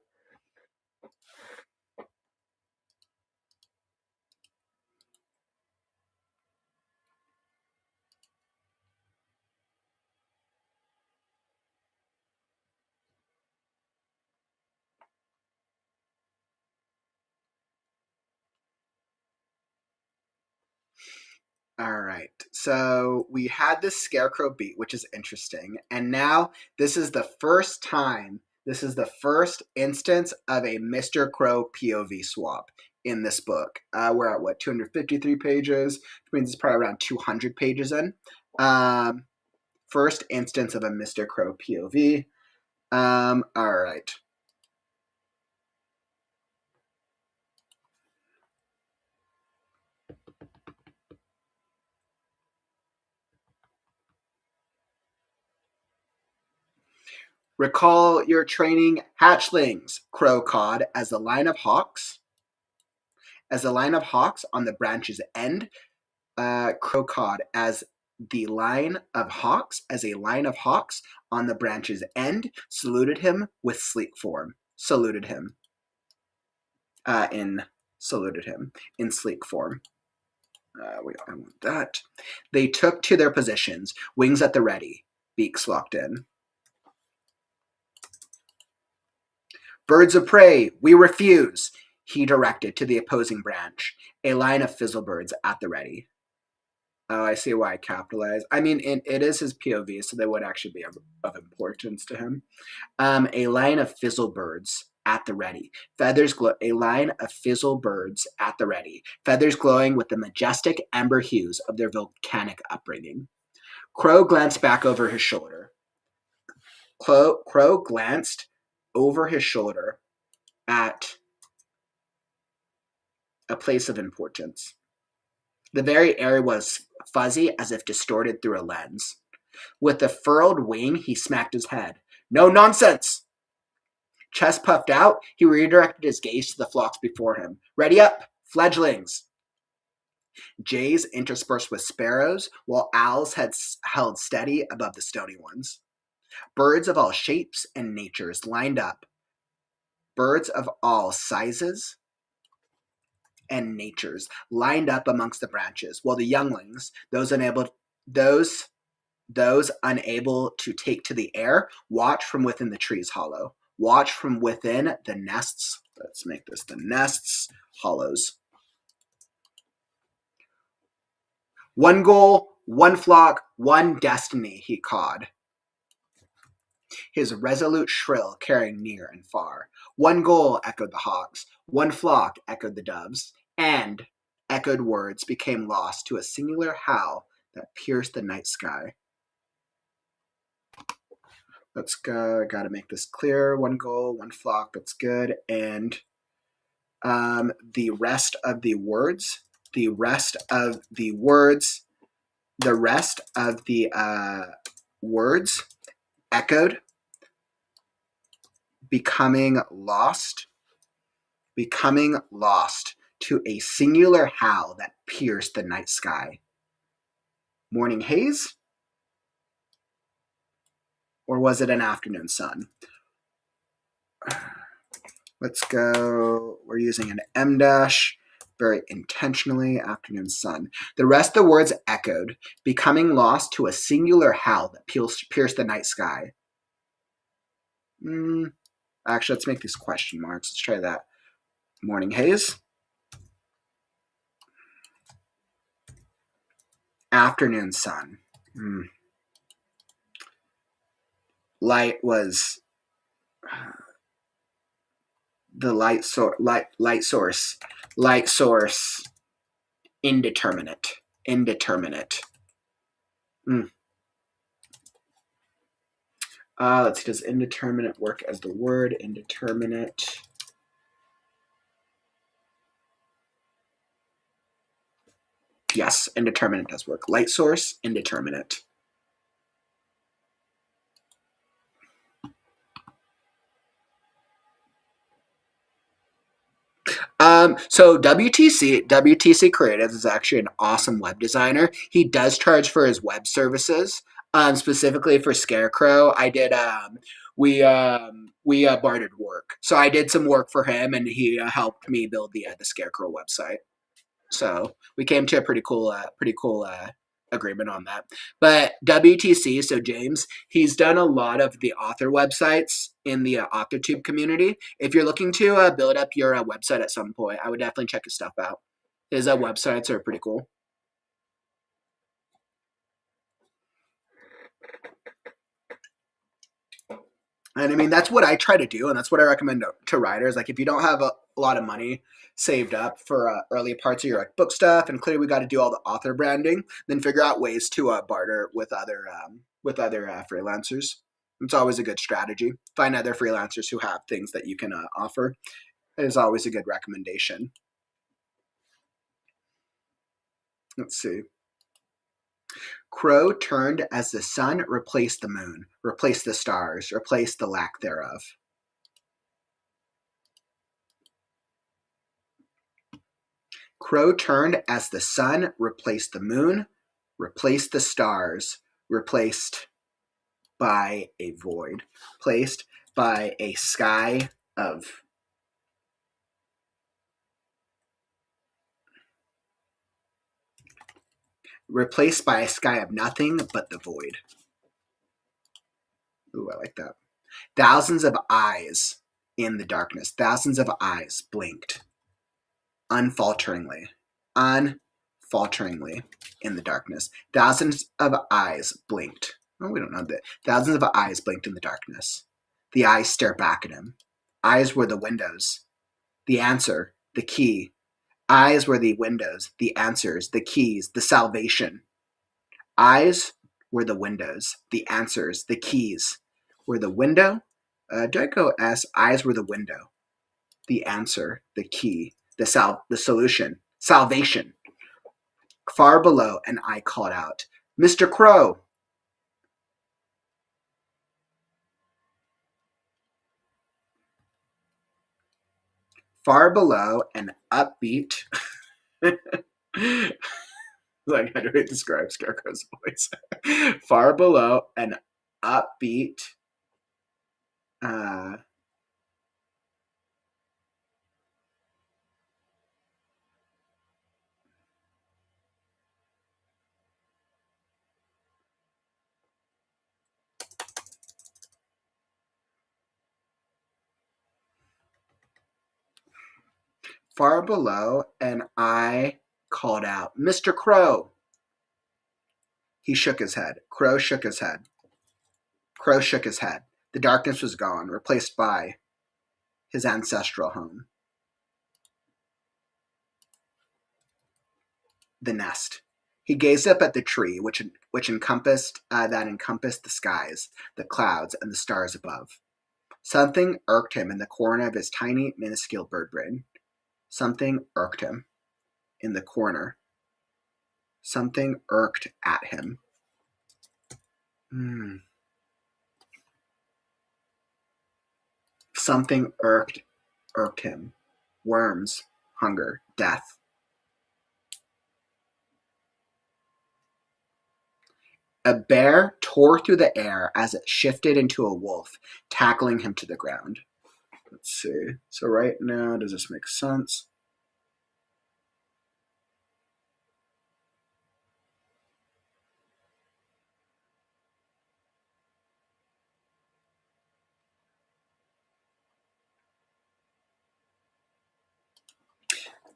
All right, so we had this Scarecrow beat, which is interesting. And now this is the first instance of a Mr. Crow POV swap in this book. We're at, 253 pages, which means it's probably around 200 pages in. First instance of a Mr. Crow POV. All right. Recall your training hatchlings, Crow cawed, as the line of hawks on the branch's end. Crow cawed as a line of hawks on the branch's end saluted him with sleek form. Saluted him in sleek form. I want that. They took to their positions, wings at the ready, beaks locked in. Birds of prey, we refuse, he directed to the opposing branch, a line of fizzlebirds at the ready. Oh, I see why I capitalized. I mean, it is his POV, so they would actually be of importance to him. A line of fizzlebirds at the ready. A line of fizzlebirds at the ready. Feathers glowing with the majestic ember hues of their volcanic upbringing. Crow glanced back over his shoulder. Crow glanced over his shoulder at a place of importance. The very air was fuzzy as if distorted through a lens. With a furled wing, he smacked his head. No nonsense! Chest puffed out, he redirected his gaze to the flocks before him. Ready up, fledglings! Jays interspersed with sparrows, while owls had held steady above the stony ones. Birds of all shapes and natures lined up. Birds of all sizes and natures lined up amongst the branches, while the younglings, those unable to take to the air, watched from within the tree's hollow. Watched from within the nests. Let's make this the nests, hollows. One goal, one flock, one destiny, he cawed, his resolute shrill carrying near and far. One goal, echoed the hawks. One flock, echoed the doves. And echoed words became lost to a singular howl that pierced the night sky. Let's go. Got to make this clear. One goal, one flock. That's good. And the rest of the words echoed, becoming lost to a singular howl that pierced the night sky. Morning haze? Or was it an afternoon sun? Let's go. We're using an M dash very intentionally. Afternoon sun. The rest of the words echoed, becoming lost to a singular howl that pierced the night sky. Actually, let's make these question marks. Let's try that. Morning haze. Afternoon sun. Light was the light source. Indeterminate. Let's see, does indeterminate work as the word? Indeterminate. Yes, indeterminate does work. Light source, indeterminate. So WTC Creative is actually an awesome web designer. He does charge for his web services. Specifically for Scarecrow, I did. We bartered work, so I did some work for him, and he helped me build the Scarecrow website. So we came to a pretty cool agreement on that. But WTC, so James, he's done a lot of the author websites in the AuthorTube community. If you're looking to build up your website at some point, I would definitely check his stuff out. His websites are pretty cool. And I mean, that's what I try to do, and that's what I recommend to writers. Like, if you don't have a lot of money saved up for early parts of your book stuff, and clearly we got to do all the author branding, then figure out ways to barter with other freelancers. It's always a good strategy. Find other freelancers who have things that you can offer. It is always a good recommendation. Let's see. Crow turned as the sun replaced the moon, replaced the stars, replaced the lack thereof. Crow turned as the sun replaced the moon, replaced the stars, replaced by a void, placed by a sky of replaced by a sky of nothing but the void. Ooh, I like that. Thousands of eyes in the darkness. Thousands of eyes blinked unfalteringly in the darkness. Thousands of eyes blinked. Oh, we don't know that. Thousands of eyes blinked in the darkness. The eyes stare back at him. Eyes were the windows. The answer, the key. Eyes were the windows, the answers, the keys, the salvation. Eyes were the windows, the answers, the keys. Were the window? Do I go S? Eyes were the window, the answer, the key, the solution, salvation. Far below, an eye called out, "Mr. Crow!" Far below, an upbeat. Like, how do I describe Scarecrow's voice? Far below, an upbeat. Far below, an eye called out, "Mr. Crow!" He shook his head. Crow shook his head. Crow shook his head. The darkness was gone, replaced by his ancestral home. The nest. He gazed up at the tree, which encompassed the skies, the clouds, and the stars above. Something irked him in the corner of his tiny, minuscule bird brain. Something irked him in the corner. Something irked at him. Something irked him. Worms, hunger, death. A bear tore through the air as it shifted into a wolf, tackling him to the ground. Let's see. So right now, does this make sense?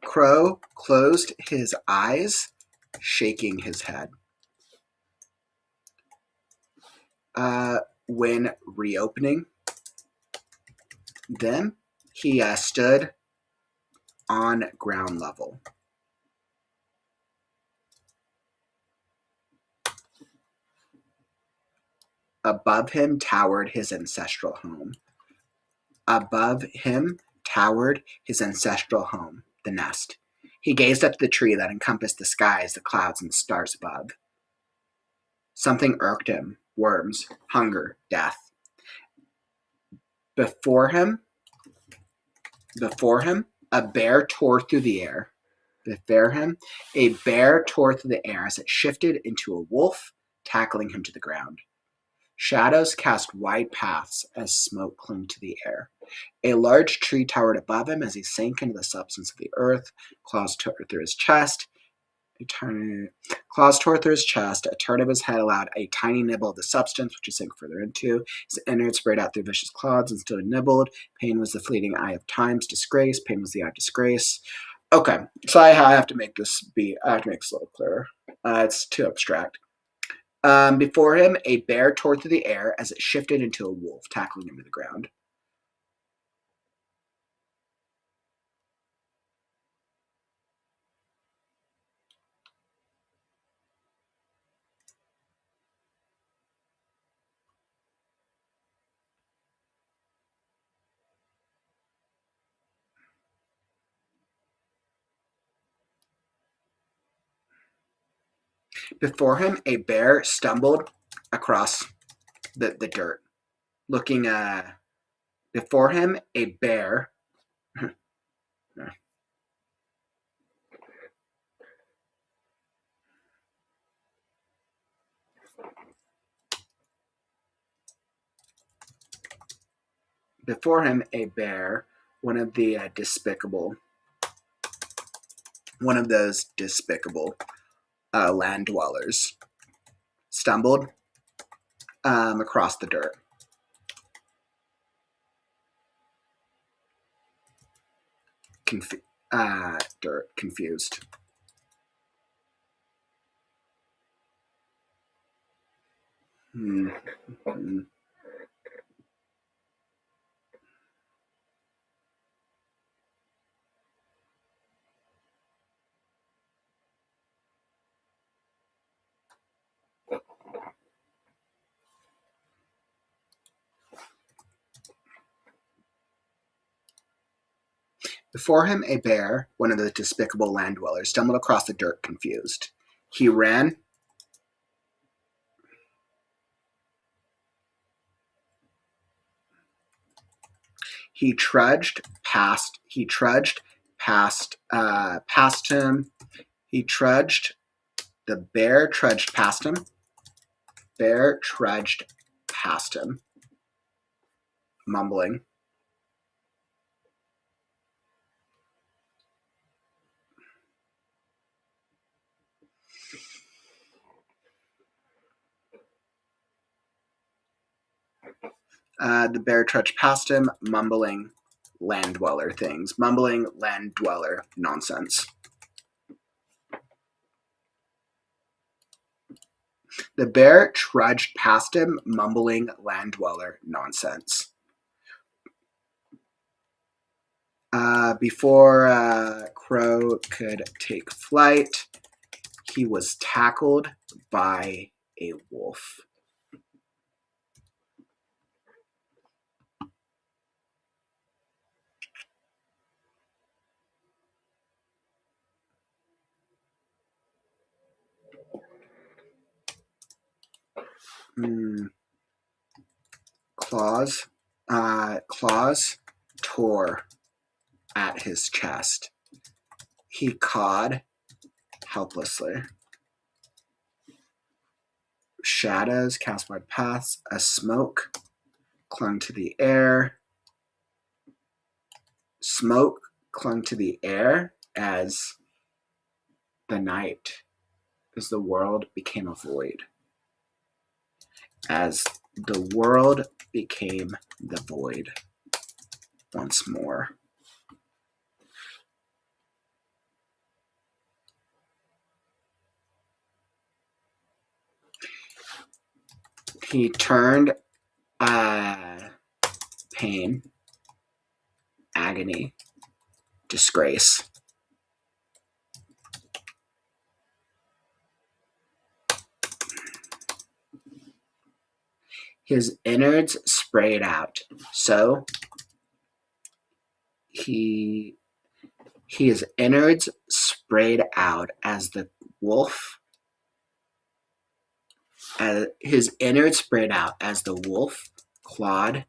Crow closed his eyes, shaking his head. When reopening them, he stood on ground level. Above him towered his ancestral home. Above him towered his ancestral home, the nest. He gazed up the tree that encompassed the skies, the clouds, and the stars above. Something irked him: worms, hunger, death. Before him, a bear tore through the air. Before him, a bear tore through the air as it shifted into a wolf, tackling him to the ground. Shadows cast wide paths as smoke clung to the air. A large tree towered above him as he sank into the substance of the earth. Claws tore through his chest. A turn of his head allowed a tiny nibble of the substance, which he sank further into. His innards sprayed out through vicious claws and still nibbled. Pain was the fleeting eye of time's disgrace. Pain was the eye of disgrace. Okay, so I have to make this a little clearer. It's too abstract. Before him, a bear tore through the air as it shifted into a wolf, tackling him to the ground. Before him, a bear stumbled across the dirt. Before him, a bear. Before him, a bear, one of those despicable land dwellers, stumbled across the dirt. Confused. Before him, a bear, one of those despicable land dwellers, stumbled across the dirt, confused. He ran. He trudged past him. The bear trudged past him. Bear trudged past him, mumbling. The bear trudged past him, mumbling land dweller things. Mumbling land dweller nonsense. The bear trudged past him, mumbling land dweller nonsense. Before Crow could take flight, he was tackled by a wolf. Claws tore at his chest. He cawed helplessly. Shadows cast wide paths. A smoke clung to the air. Smoke clung to the air as the night, as the world became a void. As the world became the void once more. He turned pain, agony, disgrace. His innards sprayed out. So his innards sprayed out as the wolf. His innards sprayed out as the wolf clawed,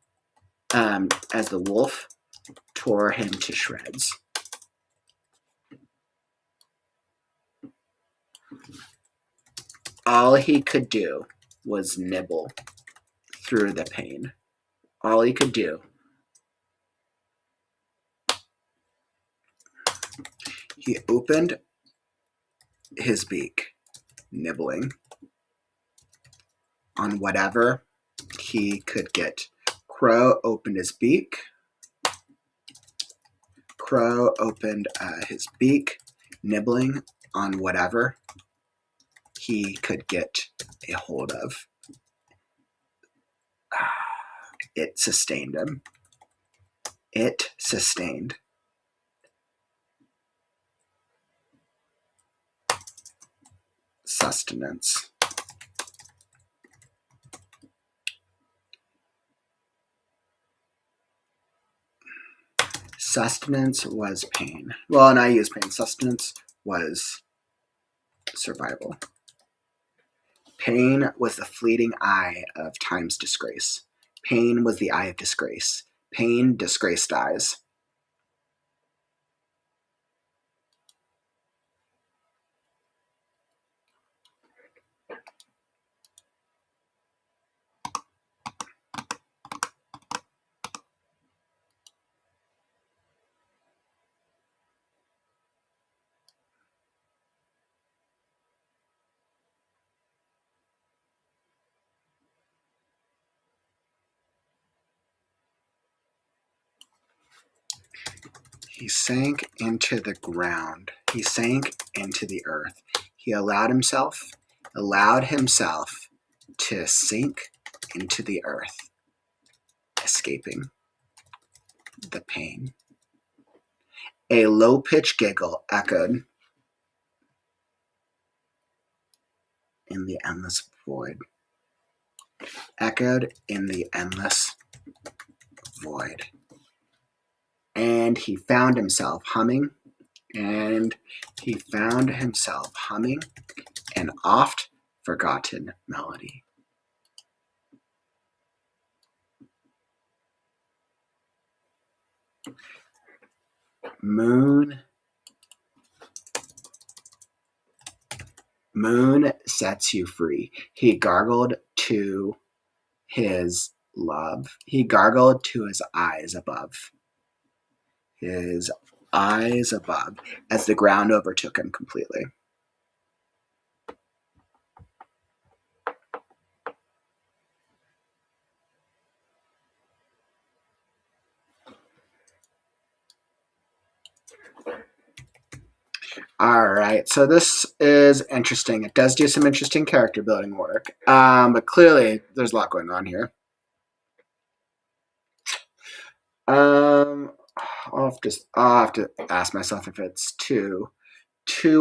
as the wolf tore him to shreds. All he could do was nibble through the pain. All he could do. He opened his beak, nibbling on whatever he could get. Crow opened his beak. Crow opened his beak, nibbling on whatever he could get a hold of. It sustained him. It sustained. Sustenance. Sustenance was pain. Well, and I use pain. Sustenance was survival. Pain was the fleeting eye of time's disgrace. Pain was the eye of disgrace. Pain, disgrace dies. He sank into the ground. He sank into the earth. He allowed himself to sink into the earth, escaping the pain. A low-pitched giggle echoed in the endless void. Echoed in the endless void. And he found himself humming, an oft-forgotten melody. Moon sets you free. He gargled to his love. He gargled to his eyes above. His eyes above, as the ground overtook him completely. All right, so this is interesting. It does do some interesting character building work, but clearly there's a lot going on here. I'll have to ask myself if it's too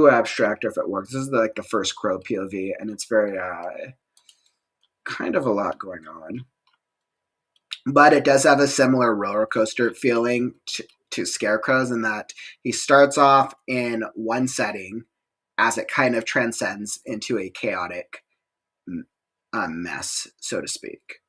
abstract or if it works. This is like the first Crow POV, and it's very kind of a lot going on. But it does have a similar roller coaster feeling to Scarecrow's in that he starts off in one setting as it kind of transcends into a chaotic mess, so to speak.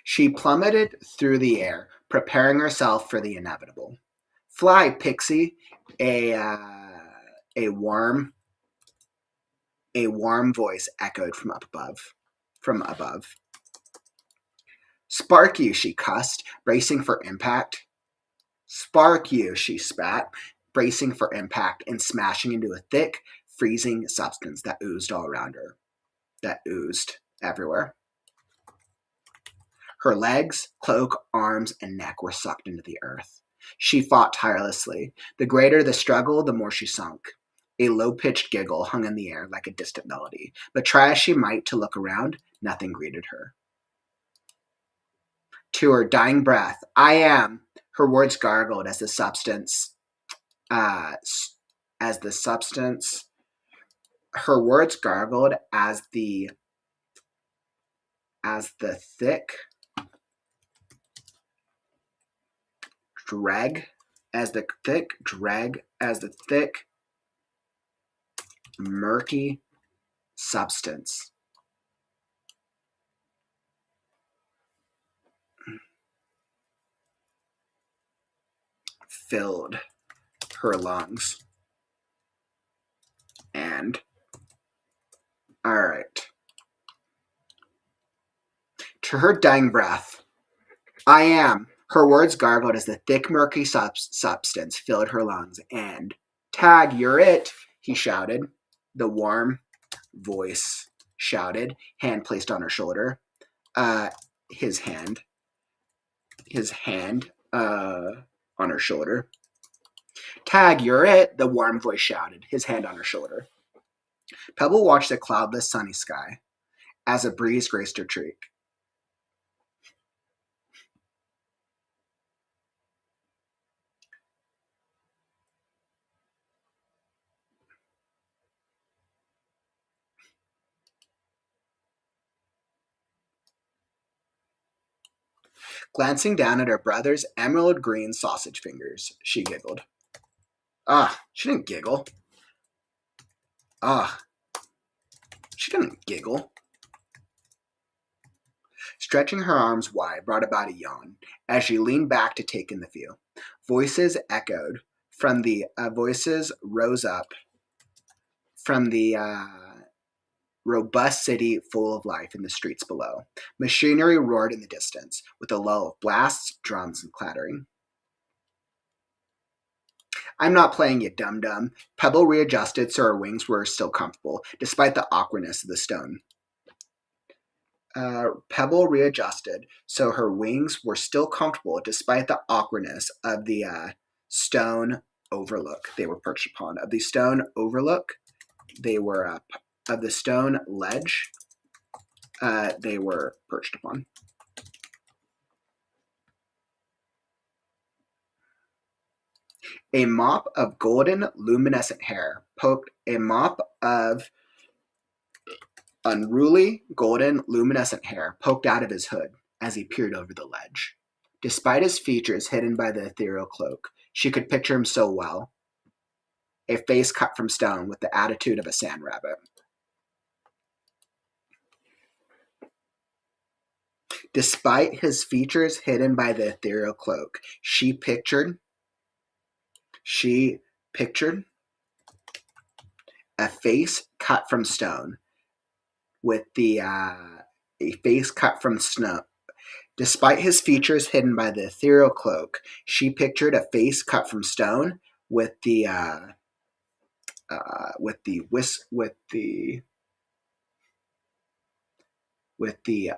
She plummeted through the air, preparing herself for the inevitable. Fly, Pixie, a warm voice echoed from up above. Spark you, she cussed, bracing for impact. Spark you, she spat, bracing for impact and smashing into a thick, freezing substance that oozed all around her. That oozed everywhere. Her legs, cloak, arms, and neck were sucked into the earth. She fought tirelessly. The greater the struggle, the more she sunk. A low-pitched giggle hung in the air like a distant melody, but try as she might to look around, nothing greeted her. To her dying breath, I am, her words gargled as the substance, her words gargled as the thick murky substance filled her lungs. And, all right. To her dying breath, I am. Her words gargled as the thick, murky substance filled her lungs. And, Tag, you're it, he shouted. The warm voice shouted, hand placed on her shoulder. His hand on her shoulder. Tag, you're it, the warm voice shouted, his hand on her shoulder. Pebble watched the cloudless, sunny sky as a breeze graced her cheek. Glancing down at her brother's emerald green sausage fingers, she giggled. She didn't giggle. She didn't giggle. Stretching her arms wide brought about a yawn as she leaned back to take in the view. Voices echoed from the voices rose up from the robust city full of life in the streets below. Machinery roared in the distance with a lull of blasts, drums, and clattering. I'm not playing you, dum-dum. Pebble readjusted so her wings were still comfortable, despite the awkwardness of the stone. Pebble readjusted so her wings were still comfortable, despite the awkwardness of the stone overlook they were perched upon. Of the stone overlook, they were of the stone ledge they were perched upon. A mop of golden, luminescent hair poked unruly, golden, luminescent hair poked out of his hood as he peered over the ledge. Despite his features hidden by the ethereal cloak, she could picture him so well. A face cut from stone with the attitude of a sand rabbit. Despite his features hidden by the ethereal cloak, she pictured a face cut from stone with the a face cut from snow. Despite his features hidden by the ethereal cloak, she pictured a face cut from stone with the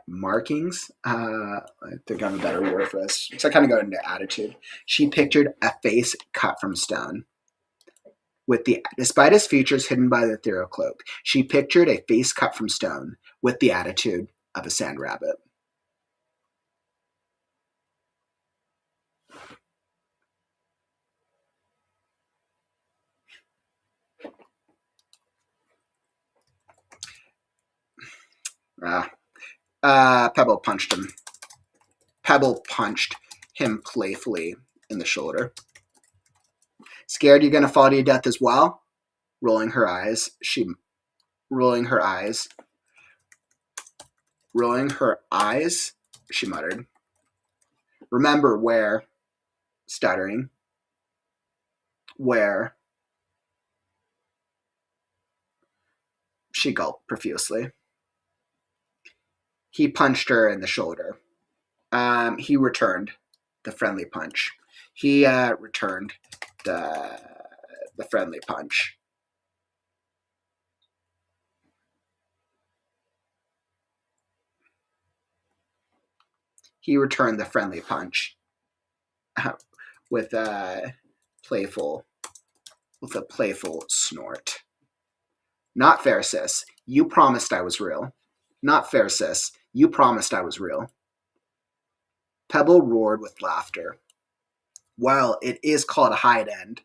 markings. I think I have a better word for this. So I kind of go into attitude. She pictured a face cut from stone. Despite his features hidden by the ethereal cloak, she pictured a face cut from stone with the attitude of a sand rabbit. Pebble punched him. Pebble punched him playfully in the shoulder. Scared you're gonna fall to your death as well? Rolling her eyes, she muttered. Remember where, stuttering, where. She gulped profusely. He punched her in the shoulder. He returned the friendly punch. He returned the friendly punch. He returned the friendly punch with a playful snort. Not fair, sis. You promised I was real. Not fair, sis. You promised I was real. Pebble roared with laughter. Well, it is called a hide end.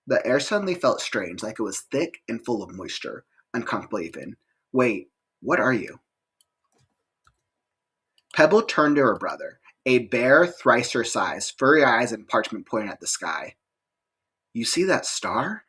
The air suddenly felt strange, like it was thick and full of moisture, uncomfortable even. Wait, what are you? Pebble turned to her brother, a bear thrice her size, furry eyes and parchment pointing at the sky. You see that star?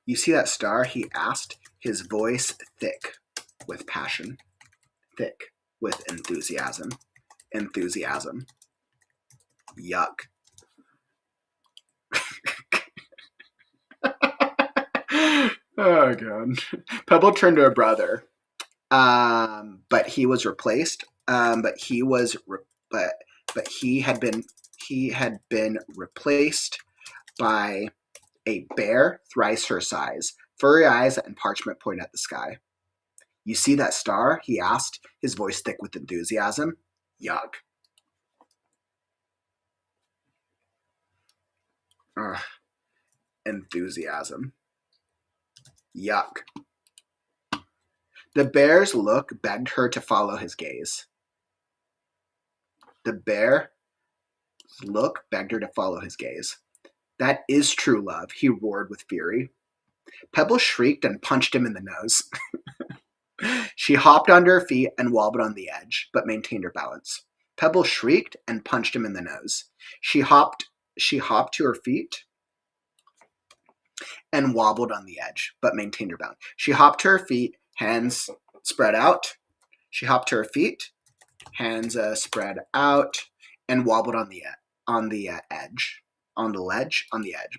You see that star? He asked, his voice thick with passion, thick with enthusiasm. Enthusiasm. Yuck. Oh, God. Pebble turned to her brother, but he was replaced. But he had been replaced by a bear thrice her size, furry eyes and parchment pointing at the sky. You see that star? He asked, his voice thick with enthusiasm. Yuck. Ugh. Enthusiasm. Yuck. The bear's look begged her to follow his gaze. The bear's look begged her to follow his gaze. That is true love, he roared with fury. Pebble shrieked and punched him in the nose. She hopped onto her feet and wobbled on the edge, but maintained her balance. Pebble shrieked and punched him in the nose. She hopped to her feet and wobbled on the edge, but maintained her balance. She hopped to her feet, hands spread out. She hopped to her feet, hands spread out, and wobbled on the edge,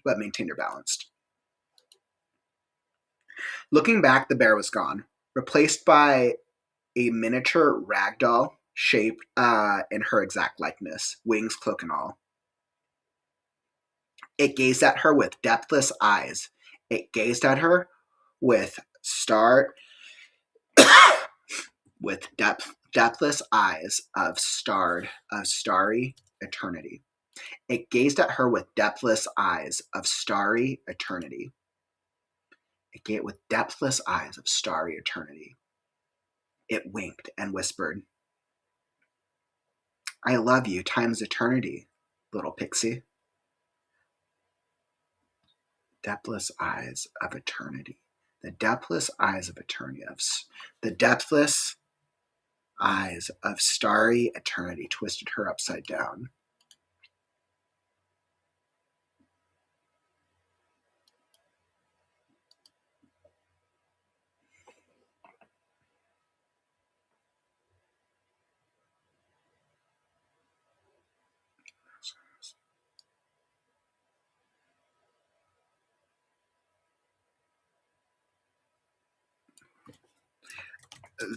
but maintained her balance. Looking back, the bear was gone, replaced by a miniature ragdoll shaped in her exact likeness, wings, cloak, and all. It gazed at her with depthless eyes. It gazed at her with depthless eyes of starry eternity. It gazed at her with depthless eyes of starry eternity. It gazed with depthless eyes of starry eternity. It winked and whispered, I love you times eternity, little pixie. Depthless eyes of eternity. The depthless eyes of eternity. The depthless eyes of starry eternity twisted her upside down.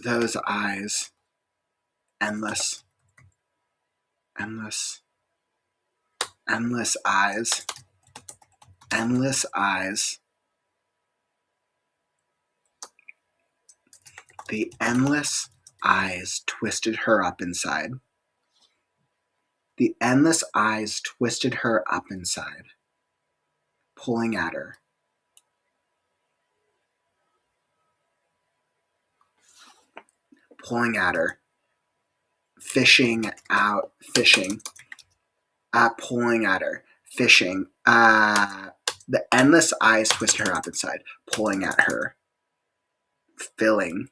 Those eyes, endless eyes, endless eyes. The endless eyes twisted her up inside. The endless eyes twisted her up inside, pulling at her. Pulling at her, pulling at her, fishing. The endless eyes twisted her up inside, pulling at her, filling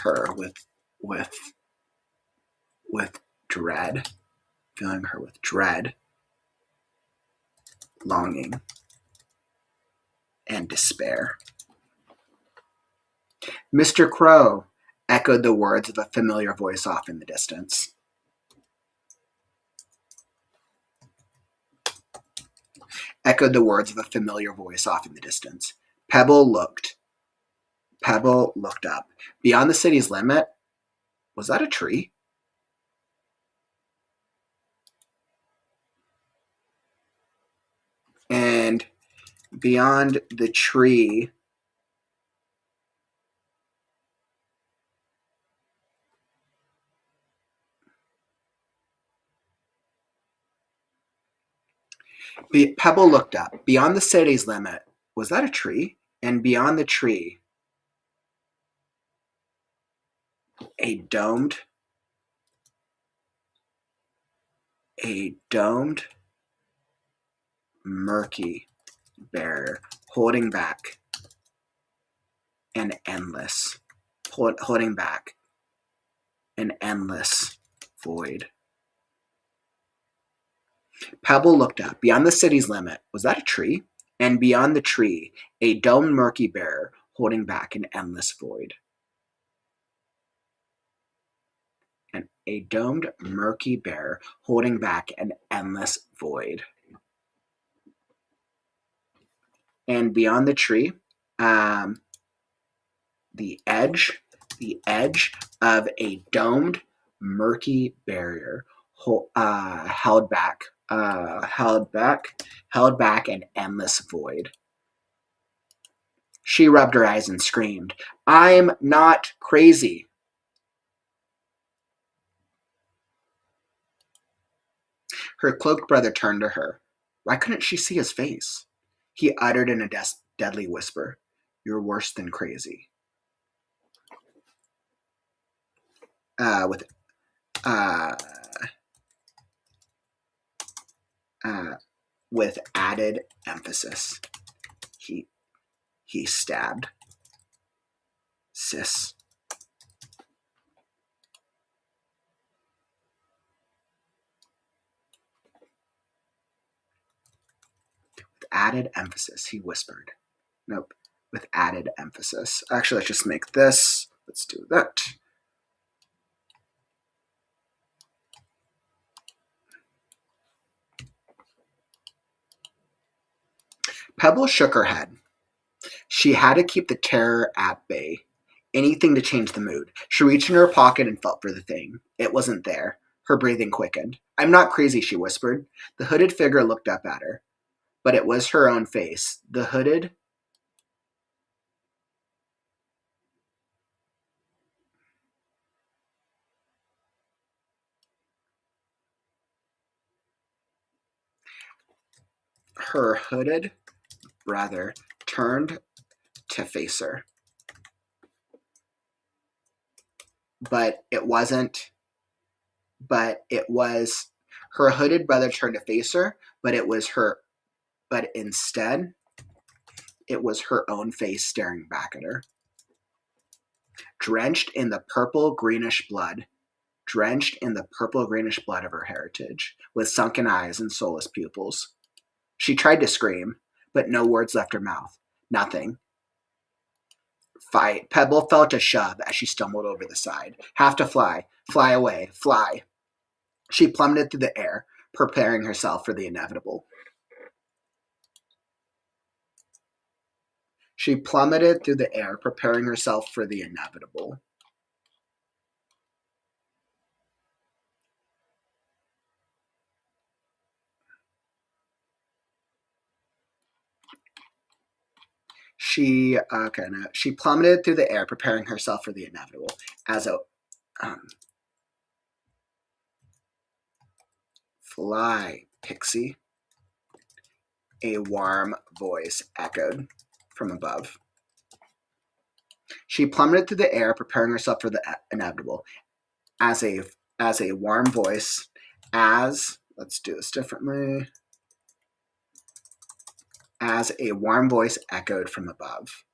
her with dread. filling her with dread, longing, and despair. Mr. Crow, echoed the words of a familiar voice off in the distance. Echoed the words of a familiar voice off in the distance. Pebble looked up. Beyond the city's limit, was that a tree? And beyond the tree, Pebble looked up. Beyond the city's limit, was that a tree? And beyond the tree, a domed murky barrier holding back an endless void. Pebble looked up. Beyond the city's limit, was that a tree? And beyond the tree, a domed murky barrier holding back an endless void. And a domed murky barrier holding back an endless void. And beyond the tree, the edge of a domed murky barrier held back an endless void. She rubbed her eyes and screamed, "I'm not crazy." Her cloaked brother turned to her. Why couldn't she see his face? He uttered in a deadly whisper, "You're worse than crazy." With added emphasis, he stabbed. Sis. With added emphasis, he whispered. Nope. With added emphasis. Actually, let's just make this. Let's do that. Pebble shook her head. She had to keep the terror at bay. Anything to change the mood. She reached in her pocket and felt for the thing. It wasn't there. Her breathing quickened. "I'm not crazy," she whispered. The hooded figure looked up at her. But it was her own face. The hooded her hooded brother turned to face her. Her hooded brother turned to face her, but instead, it was her own face staring back at her. Drenched in the purple-greenish blood of her heritage, with sunken eyes and soulless pupils. She tried to scream, but no words left her mouth. Nothing. Fight. Pebble felt a shove as she stumbled over the side. Have to fly. Fly away. Fly. She plummeted through the air, preparing herself for the inevitable. She plummeted through the air, preparing herself for the inevitable. She plummeted through the air, preparing herself for the inevitable. As a fly, Pixie, a warm voice echoed from above. She plummeted through the air, preparing herself for the inevitable. As a warm voice, let's do this differently. As a warm voice echoed from above.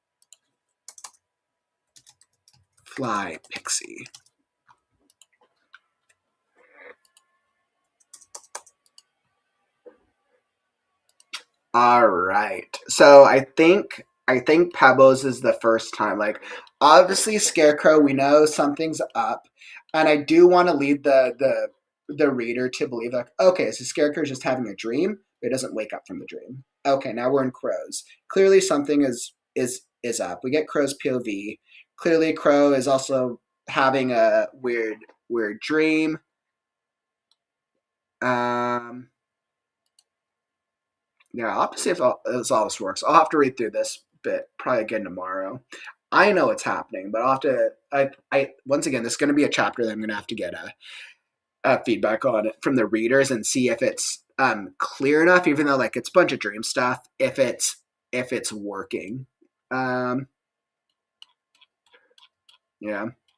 Fly, Pixie. All right. So I think Pebbles is the first time. Like obviously Scarecrow, we know something's up, and I do want to lead the reader to believe like, okay, so Scarecrow is just having a dream, but he doesn't wake up from the dream. Okay, now we're in Crow's. Clearly something is up. We get Crow's POV. Clearly Crow is also having a weird dream. Yeah, I'll have to see if all this works. I'll have to read through this bit probably again tomorrow. I know it's happening, but I'll have to. I once again, this is going to be a chapter that I'm going to have to get a feedback on it from the readers and see if it's clear enough, even though like it's a bunch of dream stuff. If it's working, yeah.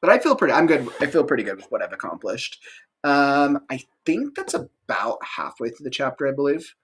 But I feel pretty. I'm good. I feel pretty good with what I've accomplished. I think that's about halfway through the chapter, I believe.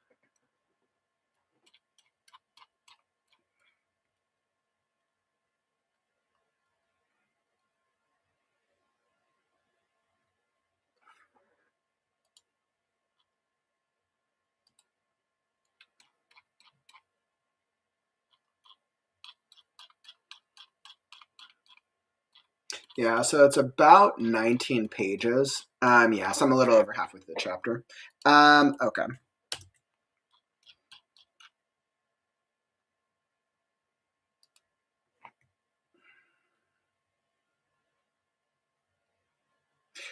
Yeah, so it's about 19 pages. Yeah, so I'm a little over halfway through the chapter. Okay.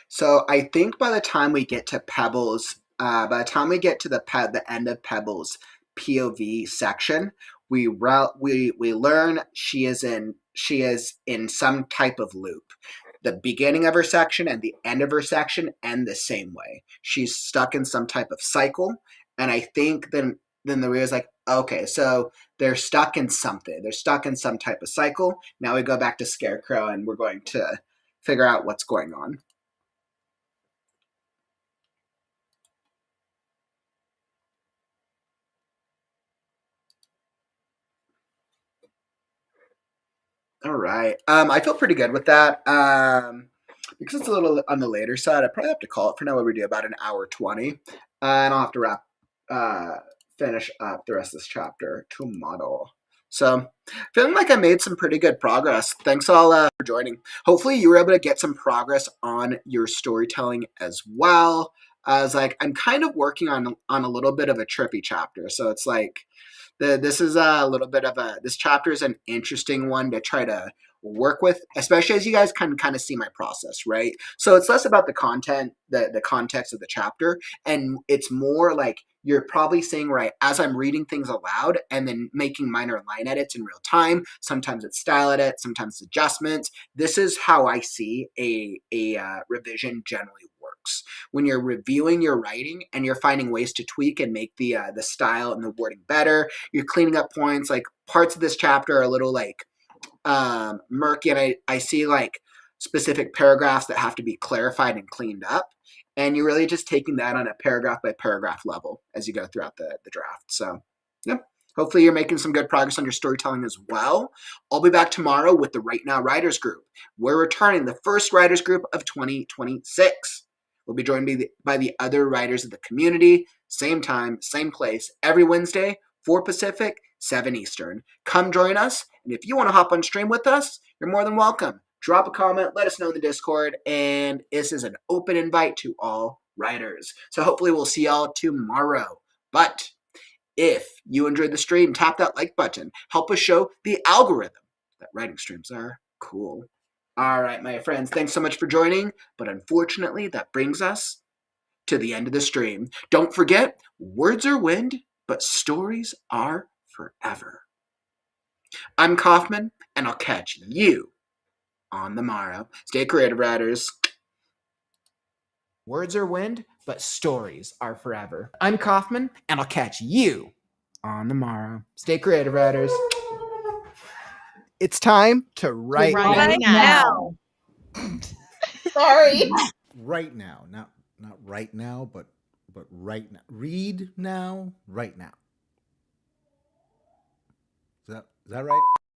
So I think by the time we get to Pebbles, by the time we get to the end of Pebbles POV section, we learn she is in some type of loop. The beginning of her section and the end of her section end the same way. She's stuck in some type of cycle, and I think then the reader's like, okay, so they're stuck in something. They're stuck in some type of cycle. Now we go back to Scarecrow, and we're going to figure out what's going on. All right. I feel pretty good with that. Because it's a little on the later side, I probably have to call it for now. What we do about an hour 20, and I'll have to finish up the rest of this chapter tomorrow. So, feeling like I made some pretty good progress. Thanks all for joining. Hopefully, you were able to get some progress on your storytelling as well. As like, I'm kind of working on a little bit of a trippy chapter, so it's like this is a little bit of this chapter is an interesting one to try to work with, especially as you guys can kind of see my process, right? So it's less about the content, the context of the chapter, and it's more like you're probably saying, right, as I'm reading things aloud and then making minor line edits in real time. Sometimes it's style edits, sometimes it's adjustments. This is how I see a revision generally works. When you're reviewing your writing and you're finding ways to tweak and make the style and the wording better, you're cleaning up points. Like parts of this chapter are a little like murky, and I see like specific paragraphs that have to be clarified and cleaned up. And you're really just taking that on a paragraph by paragraph level as you go throughout the draft. So, yeah. Hopefully you're making some good progress on your storytelling as well. I'll be back tomorrow with the Right Now Writers Group. We're returning the first writers group of 2026. We'll be joined by the other writers of the community, same time, same place, every Wednesday, 4 Pacific, 7 Eastern. Come join us, and if you want to hop on stream with us, you're more than welcome. Drop a comment, let us know in the Discord, and this is an open invite to all writers. So hopefully we'll see y'all tomorrow. But if you enjoyed the stream, tap that like button. Help us show the algorithm that writing streams are cool. All right, my friends, thanks so much for joining. But unfortunately, that brings us to the end of the stream. Don't forget, words are wind, but stories are forever. I'm Kaufman, and I'll catch you on the morrow. Stay creative, writers. Words are wind, but stories are forever. I'm Kaufman, and I'll catch you on the morrow. Stay creative, writers. It's time to write. Right now. Sorry. Right now, not right now, but right now. Read now, right now. Is that right?